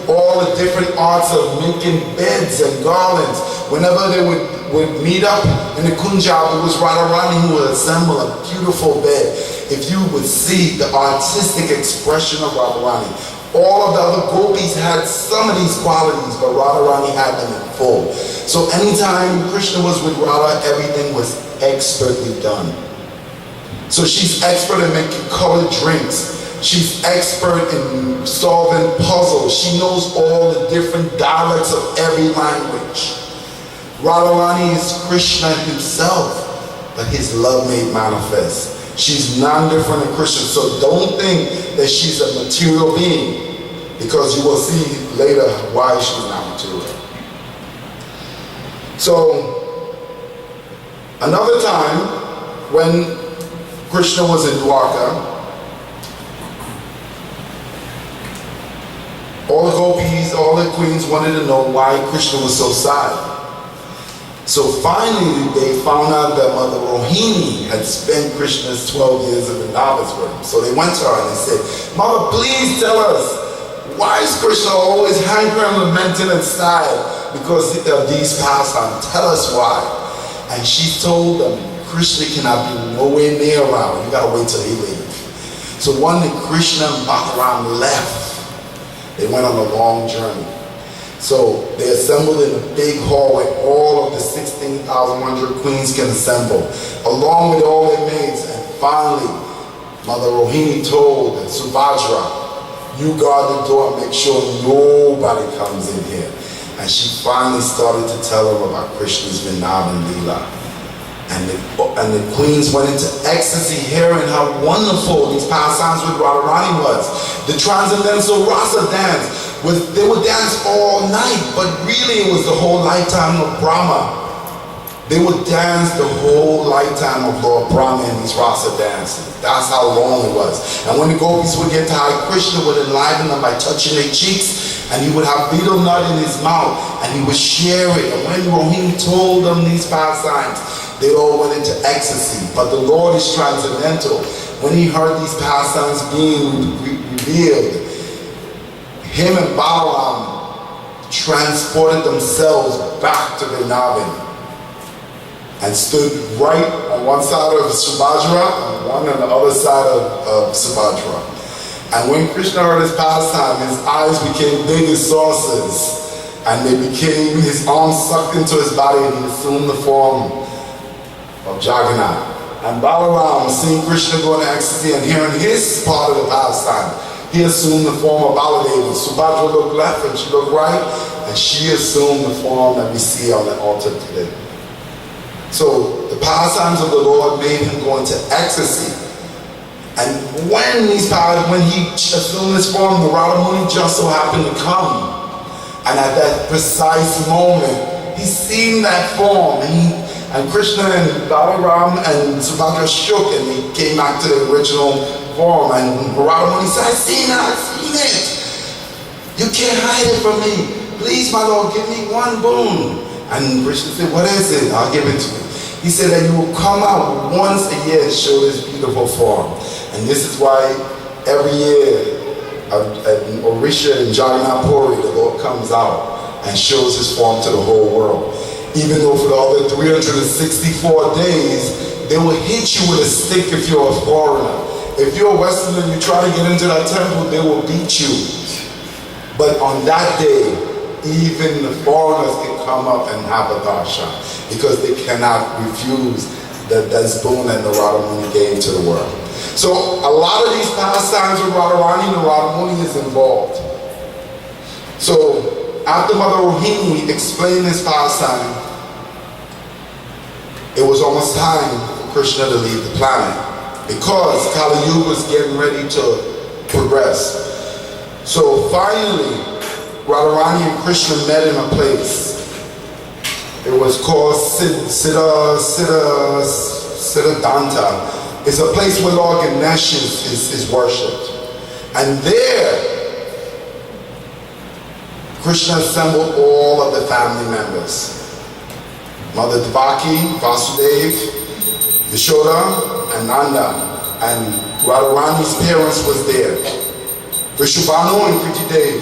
all the different arts of making beds and garlands. Whenever they would meet up in the Kunjab, it was Radharani who would assemble a beautiful bed. If you would see the artistic expression of Radharani, all of the other gopis had some of these qualities, but Radharani had them in full. So anytime Krishna was with Radha, everything was expertly done. So she's expert in making colored drinks. She's expert in solving puzzles. She knows all the different dialects of every language. Radharani is Krishna himself, but his love made manifest. She's non-different than Krishna, so don't think that she's a material being, because you will see later why she's not material. So, another time when Krishna was in Dwarka, all the gopis, all the queens wanted to know why Krishna was so sad. So finally they found out that Mother Rohini had spent Krishna's 12 years of Vrindavan with him. So they went to her and they said, Mother, please tell us, why is Krishna always hankering, lamenting, and sad because of these pastimes? Tell us why. And she told them, Krishna cannot be nowhere near around. You gotta wait till he leaves. So one day Krishna and Balaram left. They went on a long journey. So they assembled in a big hall where all of the 16,100 queens can assemble, along with all their maids. And finally, Mother Rohini told Subhadra, you guard the door and make sure nobody comes in here. And she finally started to tell them about Krishna's Vrindavan Leela. And the queens went into ecstasy hearing how wonderful these pastimes with Radharani was. The transcendental rasa dance. They would dance all night, but really it was the whole lifetime of Brahma. They would dance the whole lifetime of Lord Brahma in these rasa dances. That's how long it was. And when the gopis would get tired, Krishna would enliven them by touching their cheeks, and he would have betel nut in his mouth, and he would share it. And when Rohini told them these pastimes, they all went into ecstasy. But the Lord is transcendental. When he heard these pastimes being revealed, him and Balarama transported themselves back to Vrindavan and stood right on one side of Subhadra and one on the other side of Subhadra. And when Krishna heard his pastime, his eyes became big as saucers, and his arms sucked into his body, and he assumed the form of Jagannath. And Balarama, seeing Krishna go into ecstasy and hearing his part of the pastime, he assumed the form of Baladeva. Subhadra looked left and she looked right, and she assumed the form that we see on the altar today. So the pastimes of the Lord made him go into ecstasy. And when he assumed this form, the Radhamuni just so happened to come. And at that precise moment, he seen that form. And Krishna and Balarama and Subhadra shook, and he came back to the original form. And Radhamuni said, I've seen it. You can't hide it from me. Please, my Lord, give me one boon. And Krishna said, what is it? I'll give it to you. He said that you will come out once a year and show this beautiful form. And this is why every year at Orisha and Jagannath Puri, the Lord comes out and shows his form to the whole world. Even though for the other 364 days, they will hit you with a stick if you're a foreigner. If you're a Westerner and you try to get into that temple, they will beat you. But on that day, even the foreigners can come up and have a darshan, because they cannot refuse this boon that the Radhamuni gave to the world. So a lot of these pastimes with Radharani, the Radhamuni is involved. So after Mother Rohini explained this pastime, it was almost time for Krishna to leave the planet, because Kali Yuga was getting ready to progress. So finally, Radharani and Krishna met in a place. It was called Siddhadanta. It's a place where Lord Ganesh is worshipped. And there, Krishna assembled all of the family members. Mother Devaki, Vasudev, Yashoda, and Nanda. And Radharani's parents was there. Vishubhanu and Kritidev.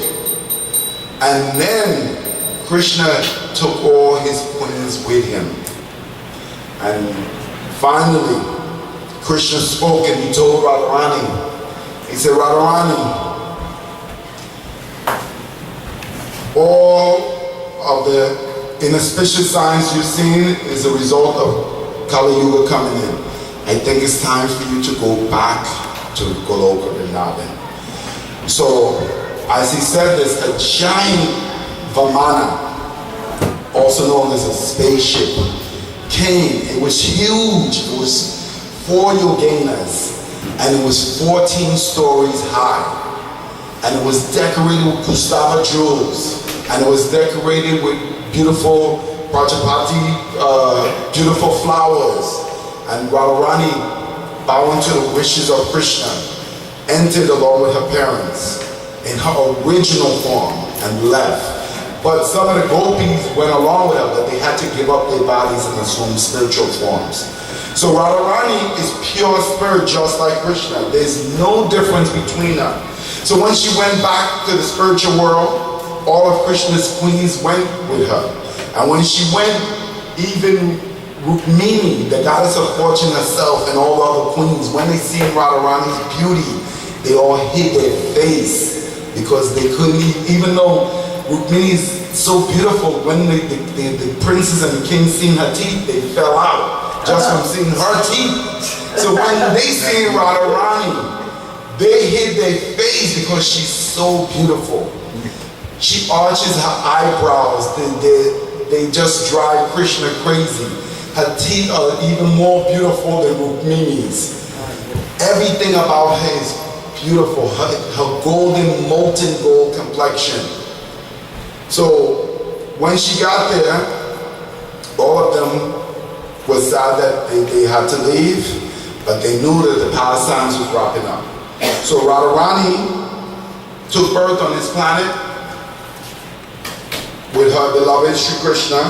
And then Krishna took all his queens with him. And finally, Krishna spoke and he told Radharani, he said, Radharani, all of the inauspicious signs you've seen is a result of Kali Yuga coming in. I think it's time for you to go back to Goloka Vrindavan. So, as he said this, a giant Vamana, also known as a spaceship, came. It was huge. It was 4 yoginas, and it was 14 stories high. And it was decorated with Gustava jewels, and it was decorated with beautiful Prajapati, beautiful flowers. And Radharani, bowing to the wishes of Krishna, entered along with her parents in her original form and left. But some of the gopis went along with her, but they had to give up their bodies and assume spiritual forms. So Radharani is pure spirit, just like Krishna. There's no difference between them. So when she went back to the spiritual world, all of Krishna's queens went with her. And when she went, even Rukmini, the goddess of fortune herself, and all the other queens, when they seen Radharani's beauty, they all hid their face, because they couldn't, even though Rukmini is so beautiful, when the princes and the kings seen her teeth, they fell out just from seeing her teeth. So when they seen Radharani, they hid their face because she's so beautiful. She arches her eyebrows, they just drive Krishna crazy. Her teeth are even more beautiful than Rukmini's. Everything about her is beautiful. Her golden, molten gold complexion. So when she got there, all of them was sad that they had to leave, but they knew that the pastimes was wrapping up. So Radharani took birth on this planet with her beloved Sri Krishna,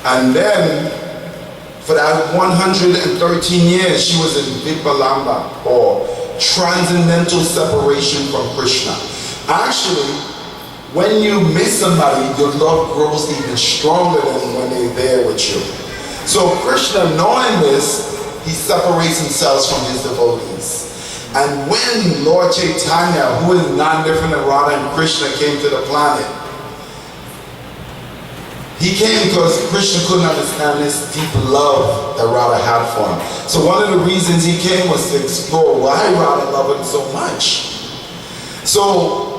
and then for that 113 years she was in Vipalampa, or transcendental separation from Krishna. Actually, when you miss somebody, your love grows even stronger than when they're there with you. So Krishna, knowing this, he separates himself from his devotees. And when Lord Chaitanya, who is not different than Radha and Krishna, came to the planet, he came because Krishna couldn't understand this deep love that Radha had for him. So one of the reasons he came was to explore why Radha loved him so much. So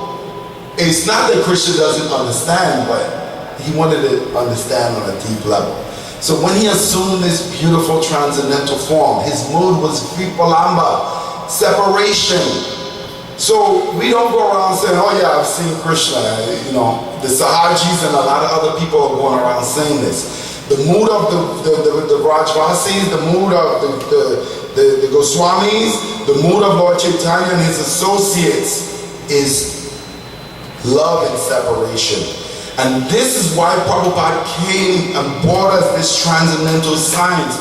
it's not that Krishna doesn't understand, but he wanted to understand on a deep level. So when he assumed this beautiful transcendental form, his mood was Vipalamba, separation. So we don't go around saying, oh yeah, I've seen Krishna. You know, the Sahajis and a lot of other people are going around saying this. The mood of the Vrajvasis, the mood of the Goswamis, the mood of Lord Chaitanya and his associates is love and separation. And this is why Prabhupada came and brought us this transcendental science.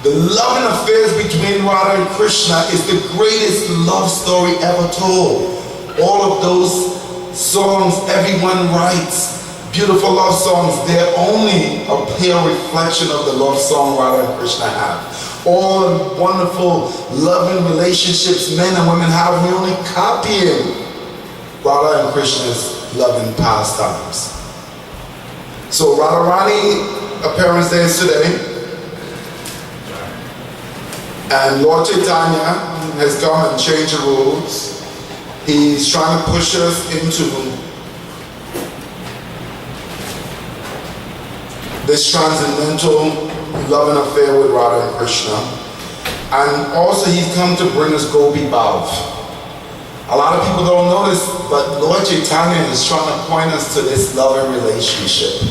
The love and affairs between Radha and Krishna is the greatest love story ever told. All of those songs everyone writes, beautiful love songs, they're only a pale reflection of the love song Radha and Krishna have. All the wonderful loving relationships men and women have, we only copying Radha and Krishna's loving pastimes. So Radharani appearance day is today. And Lord Chaitanya has come and changed the rules. He's trying to push us into this transcendental love and affair with Radha and Krishna. And also he's come to bring us Gopi Bhav. A lot of people don't know this, but Lord Chaitanya is trying to point us to this loving relationship.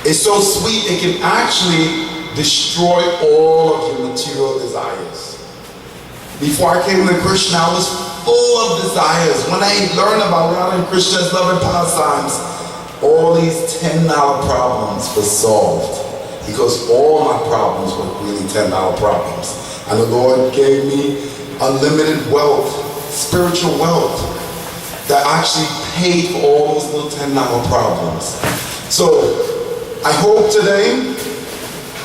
It's so sweet, it can actually destroy all of your material desires. Before I came to Krishna, I was full of desires. When I learned about Radha and Krishna's loving pastimes, all these $10 problems were solved. Because all my problems were really $10 problems. And the Lord gave me unlimited wealth, spiritual wealth, that actually paid for all those little $10 problems. So I hope today,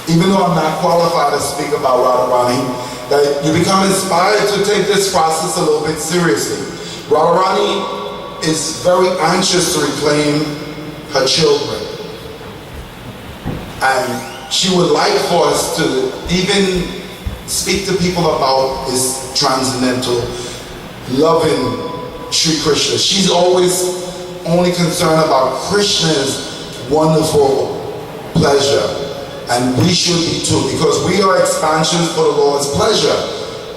even though I'm not qualified to speak about Radharani, that you become inspired to take this process a little bit seriously. Radharani is very anxious to reclaim her children. And she would like for us to even speak to people about this transcendental, loving Sri Krishna. She's always only concerned about Krishna's wonderful pleasure. And we should be too, because we are expansions for the Lord's pleasure.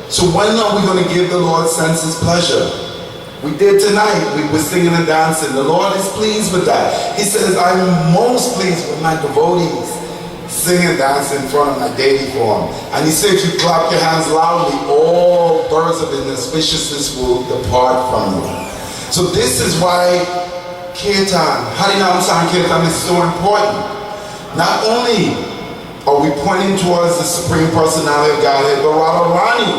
So when are we going to give the Lord senses pleasure? We did tonight. We were singing and dancing. The Lord is pleased with that. He says, I'm most pleased with my devotees singing and dancing in front of my deity form. And he said, if you clap your hands loudly, all birds of inauspiciousness will depart from you. So this is why Kirtan, Harinam Sankirtan is so important. Not only are we pointing towards the Supreme Personality of Godhead, but Radharani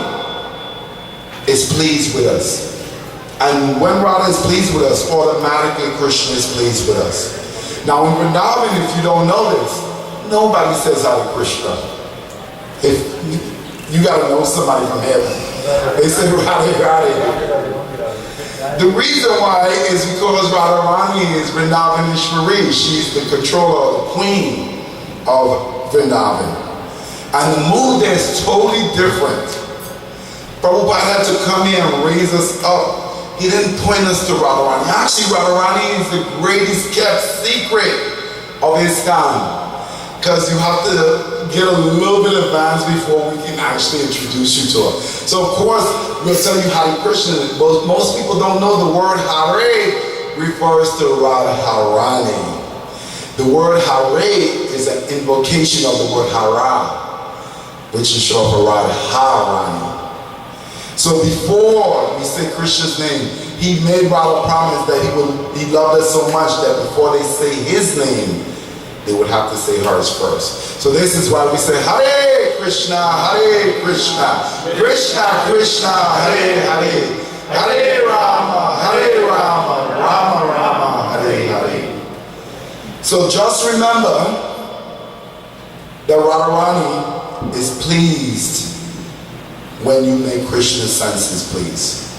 is pleased with us. And when Radha is pleased with us, automatically Krishna is pleased with us. Now in Vrindavan, if you don't know this, nobody says Hare Krishna. If you gotta know somebody from heaven. They say Radhe Radhe. The reason why is because Radharani is Vrindavan Ishwari. She's the controller, the queen of Vrindavan. And the mood there is totally different. Prabhupada had to come here and raise us up. He didn't point us to Radharani. Actually, Radharani is the greatest kept secret of ISKCON. Because you have to get a little bit advanced before we can actually introduce you to her. So of course, we'll tell you Hare Krishna, but most people don't know the word Hare refers to Radharani. The word Hare is an invocation of the word Hara, which is short for Radharani. So before we say Krishna's name, he made Radha promise that he loved us so much that before they say his name, they would have to say hers first. So this is why we say Hare Krishna, Krishna Krishna, Hare Hare, Hare Rama, Rama Rama, Hare Hare. So just remember that Radharani is pleased when you make Krishna's senses pleased.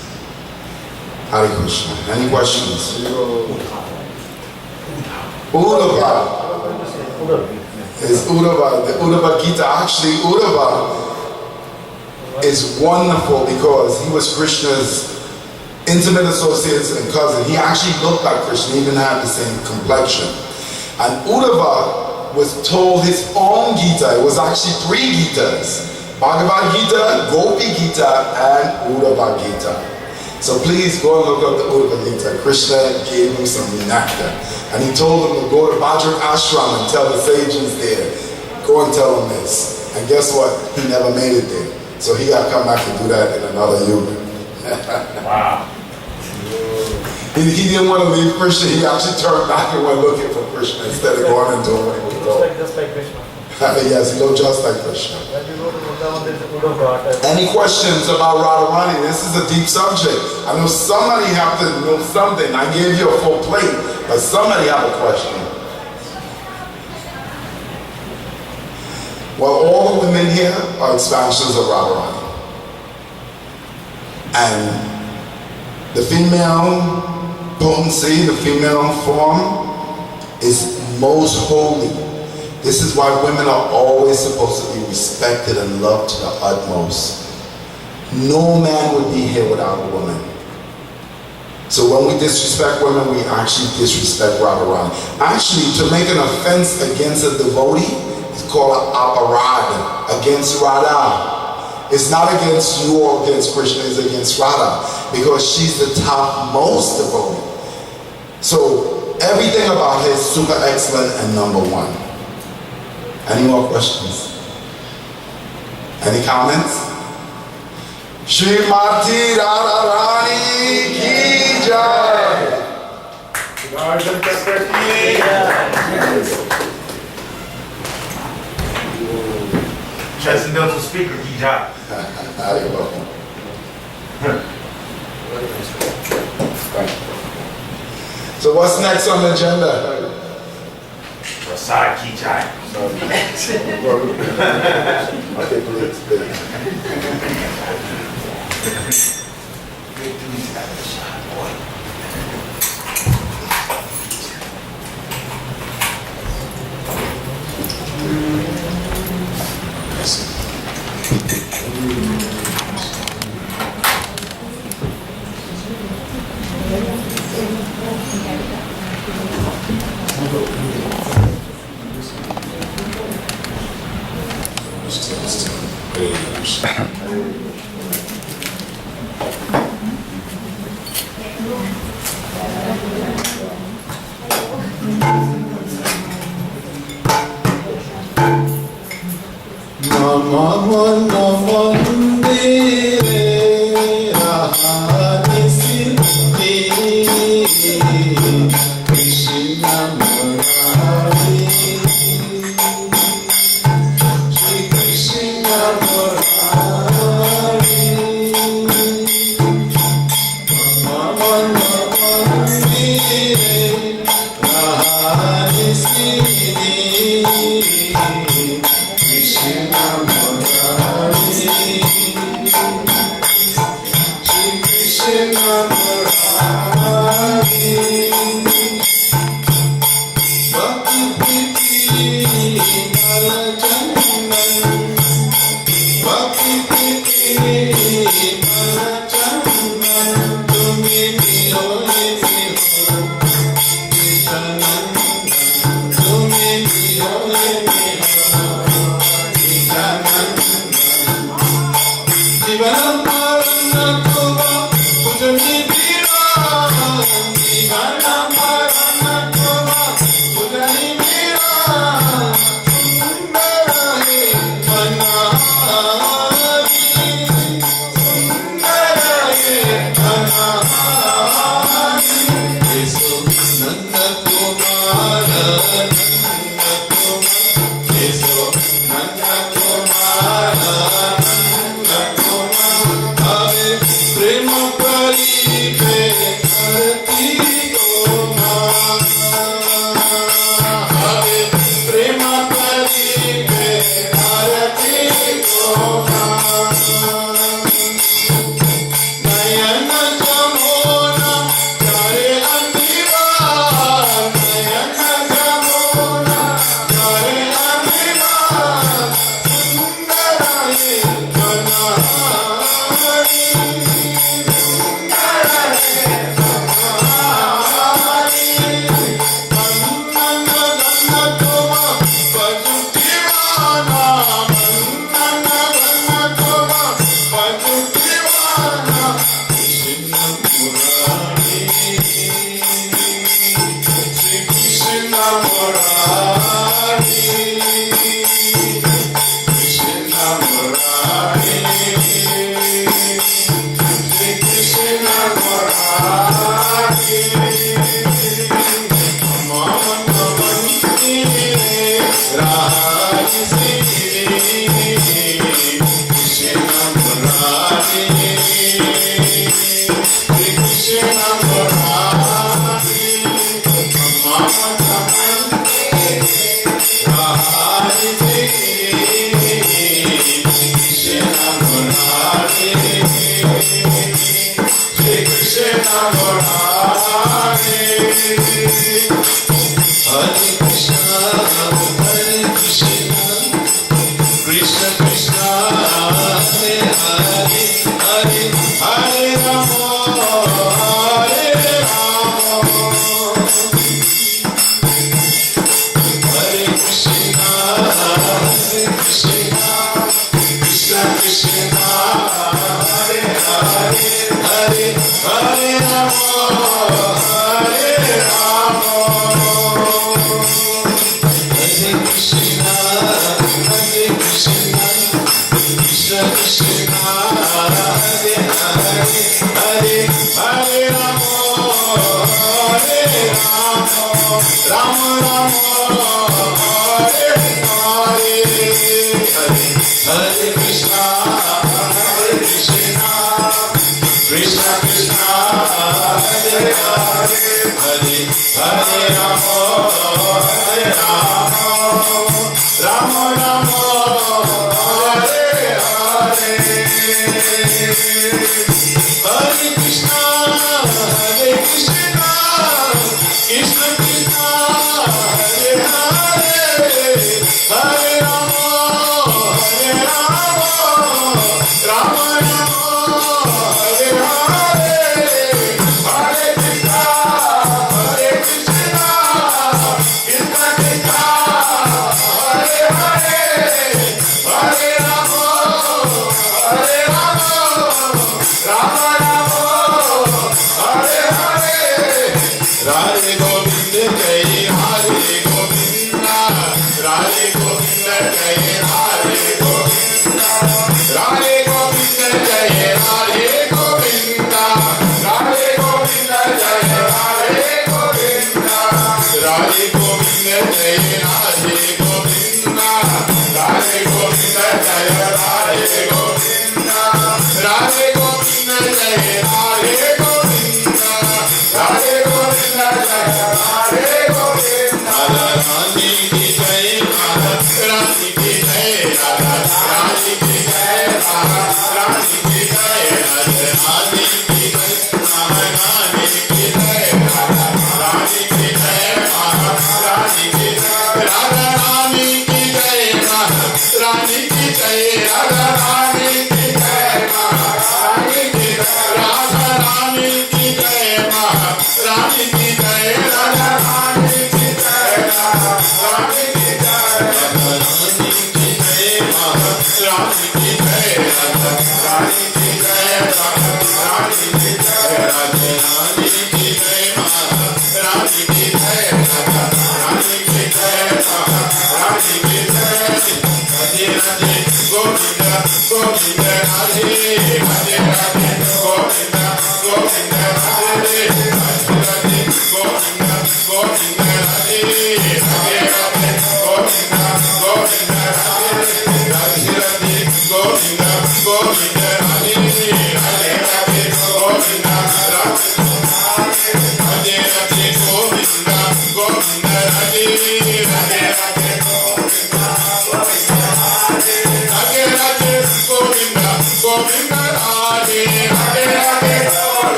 Hare Krishna. Any questions? Uddhava is Uddhava. The Uddhava Gita, actually Uddhava is wonderful because he was Krishna's intimate associate and cousin. He actually looked like Krishna, even had the same complexion. And Uddhava was told his own Gita. It was actually 3 Gitas. Bhagavad Gita, Gopi Gita, and Uddhava Gita. So please go and look up the Uddhava Gita. Krishna gave him some nectar. And he told him to go to Vajra Ashram and tell the sages there. Go and tell them this. And guess what? He never made it there. So he got to come back and do that in another yuga. Wow. He didn't want to leave Krishna. He actually turned back and went looking for Krishna instead of going and doing what he was doing. Just like Krishna. Yes, he looked just like Krishna. When you go to Vrindavan, there is a Uddhava. Any questions about Radharani? This is a deep subject. I know somebody have to know something. I gave you a full plate, but somebody have a question. Well, all the women here are expansions of Radharani. And the female potency, the female form, is most holy. This is why women are always supposed to be respected and loved to the utmost. No man would be here without a woman. So when we disrespect women, we actually disrespect Radharani. Actually, to make an offense against a devotee is called an aparad, against Radha. It's not against you or against Krishna, it's against Radha, because she's the topmost devotee. So everything about her is super excellent and number 1. Any more questions? Any comments? Srimati Radharani ki jai. Transcendental speaker, ki jai. You're welcome. So what's next on the agenda? Prasad ki jai. Okay, please. Radhamastmi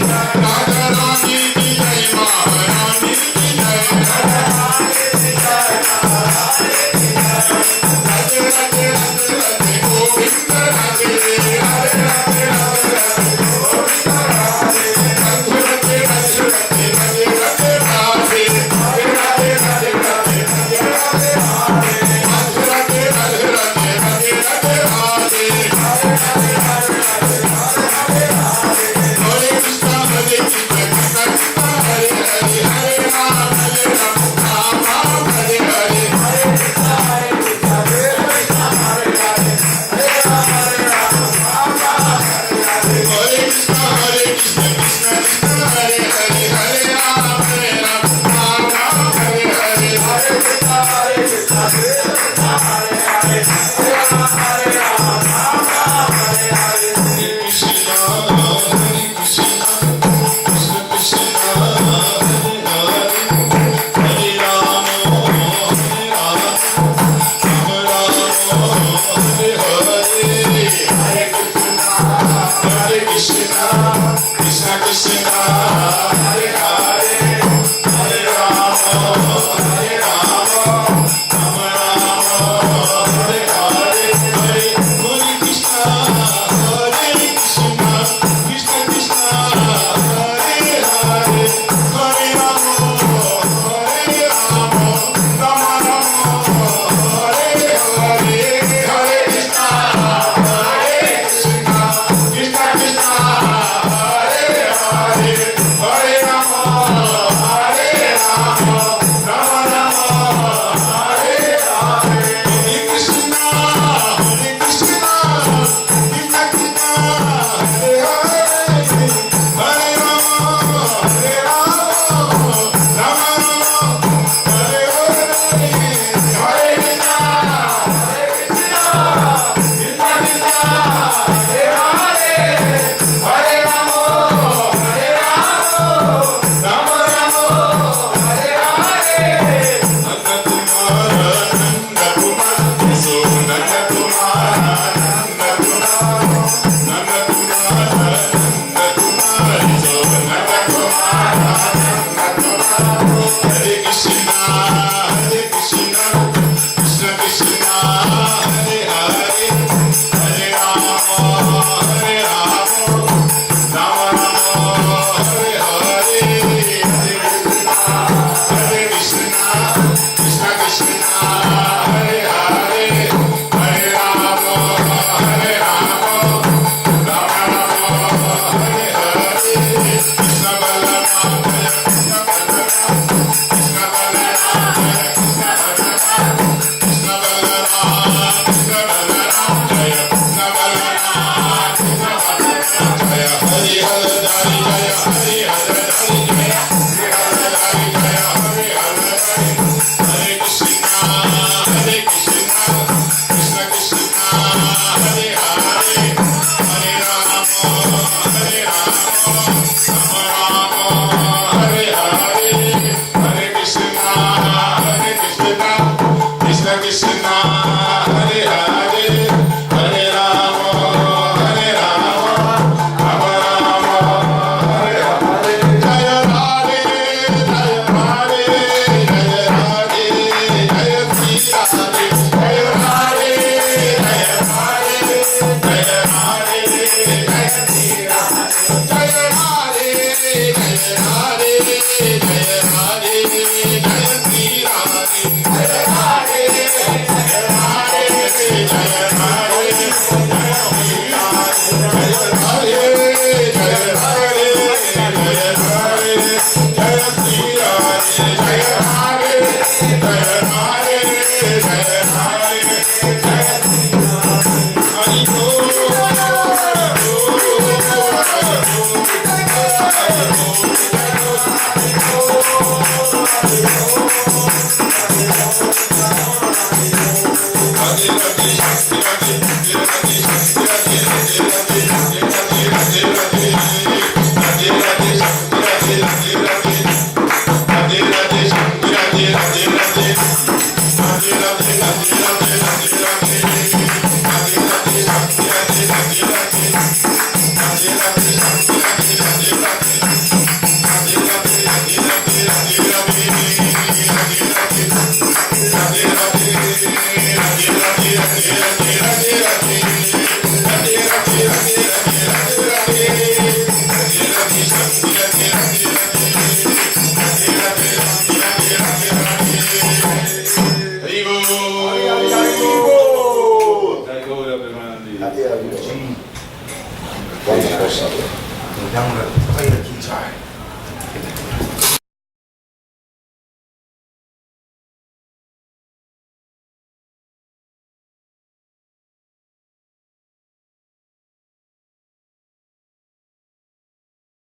Radharani ki jai, Maharani ki Hare Krishna, Krishna Krishna, Hare Hare, Hare Rama, Rama Rama, Hare Hare, Hare Krishna, Krishna Krishna, Hare Hare, Hare Rama, Rama Rama, Hare Hare, Krishna Balarama, Krishna Balarama, Krishna Balarama, Krishna Balarama, Krishna Balarama, Krishna Balarama, Jaya Krishna Balarama, Krishna Balarama, Jaya Hari Radharani, Jaya Hari Radharani, Jaya Hari Radharani, Jaya Hari Radharani, Hare Krishna, Krishna Krishna, Hare Hare, Hare Rama, Rama Rama, Hare Hare, Hare Krishna, Krishna Krishna, Hare Hare, Hare Rama, Rama Rama, Hare Hare, Jaya Radhe, Jaya Radhe, Jaya Radhe, Jaya Sri Radhe, Jaya Radhe, Jaya Radhe, Jaya Radhe, Jaya Sri Radhe, Jaya Radhe, Jaya Radhe, Jaya Radhe, Jaya Sri Radhe, Jaya Radhe, Jaya Radhe, Jaya Radhe, Jaya Sri Radhe, Jaya Radhe, Jaya Radhe, Jaya Radhe, Jaya Sri Radhe, Jaya Radhe, Jaya Radhe, Jaya Radhe, Jaya Sri Radhe, Hari Bol, Wonderful.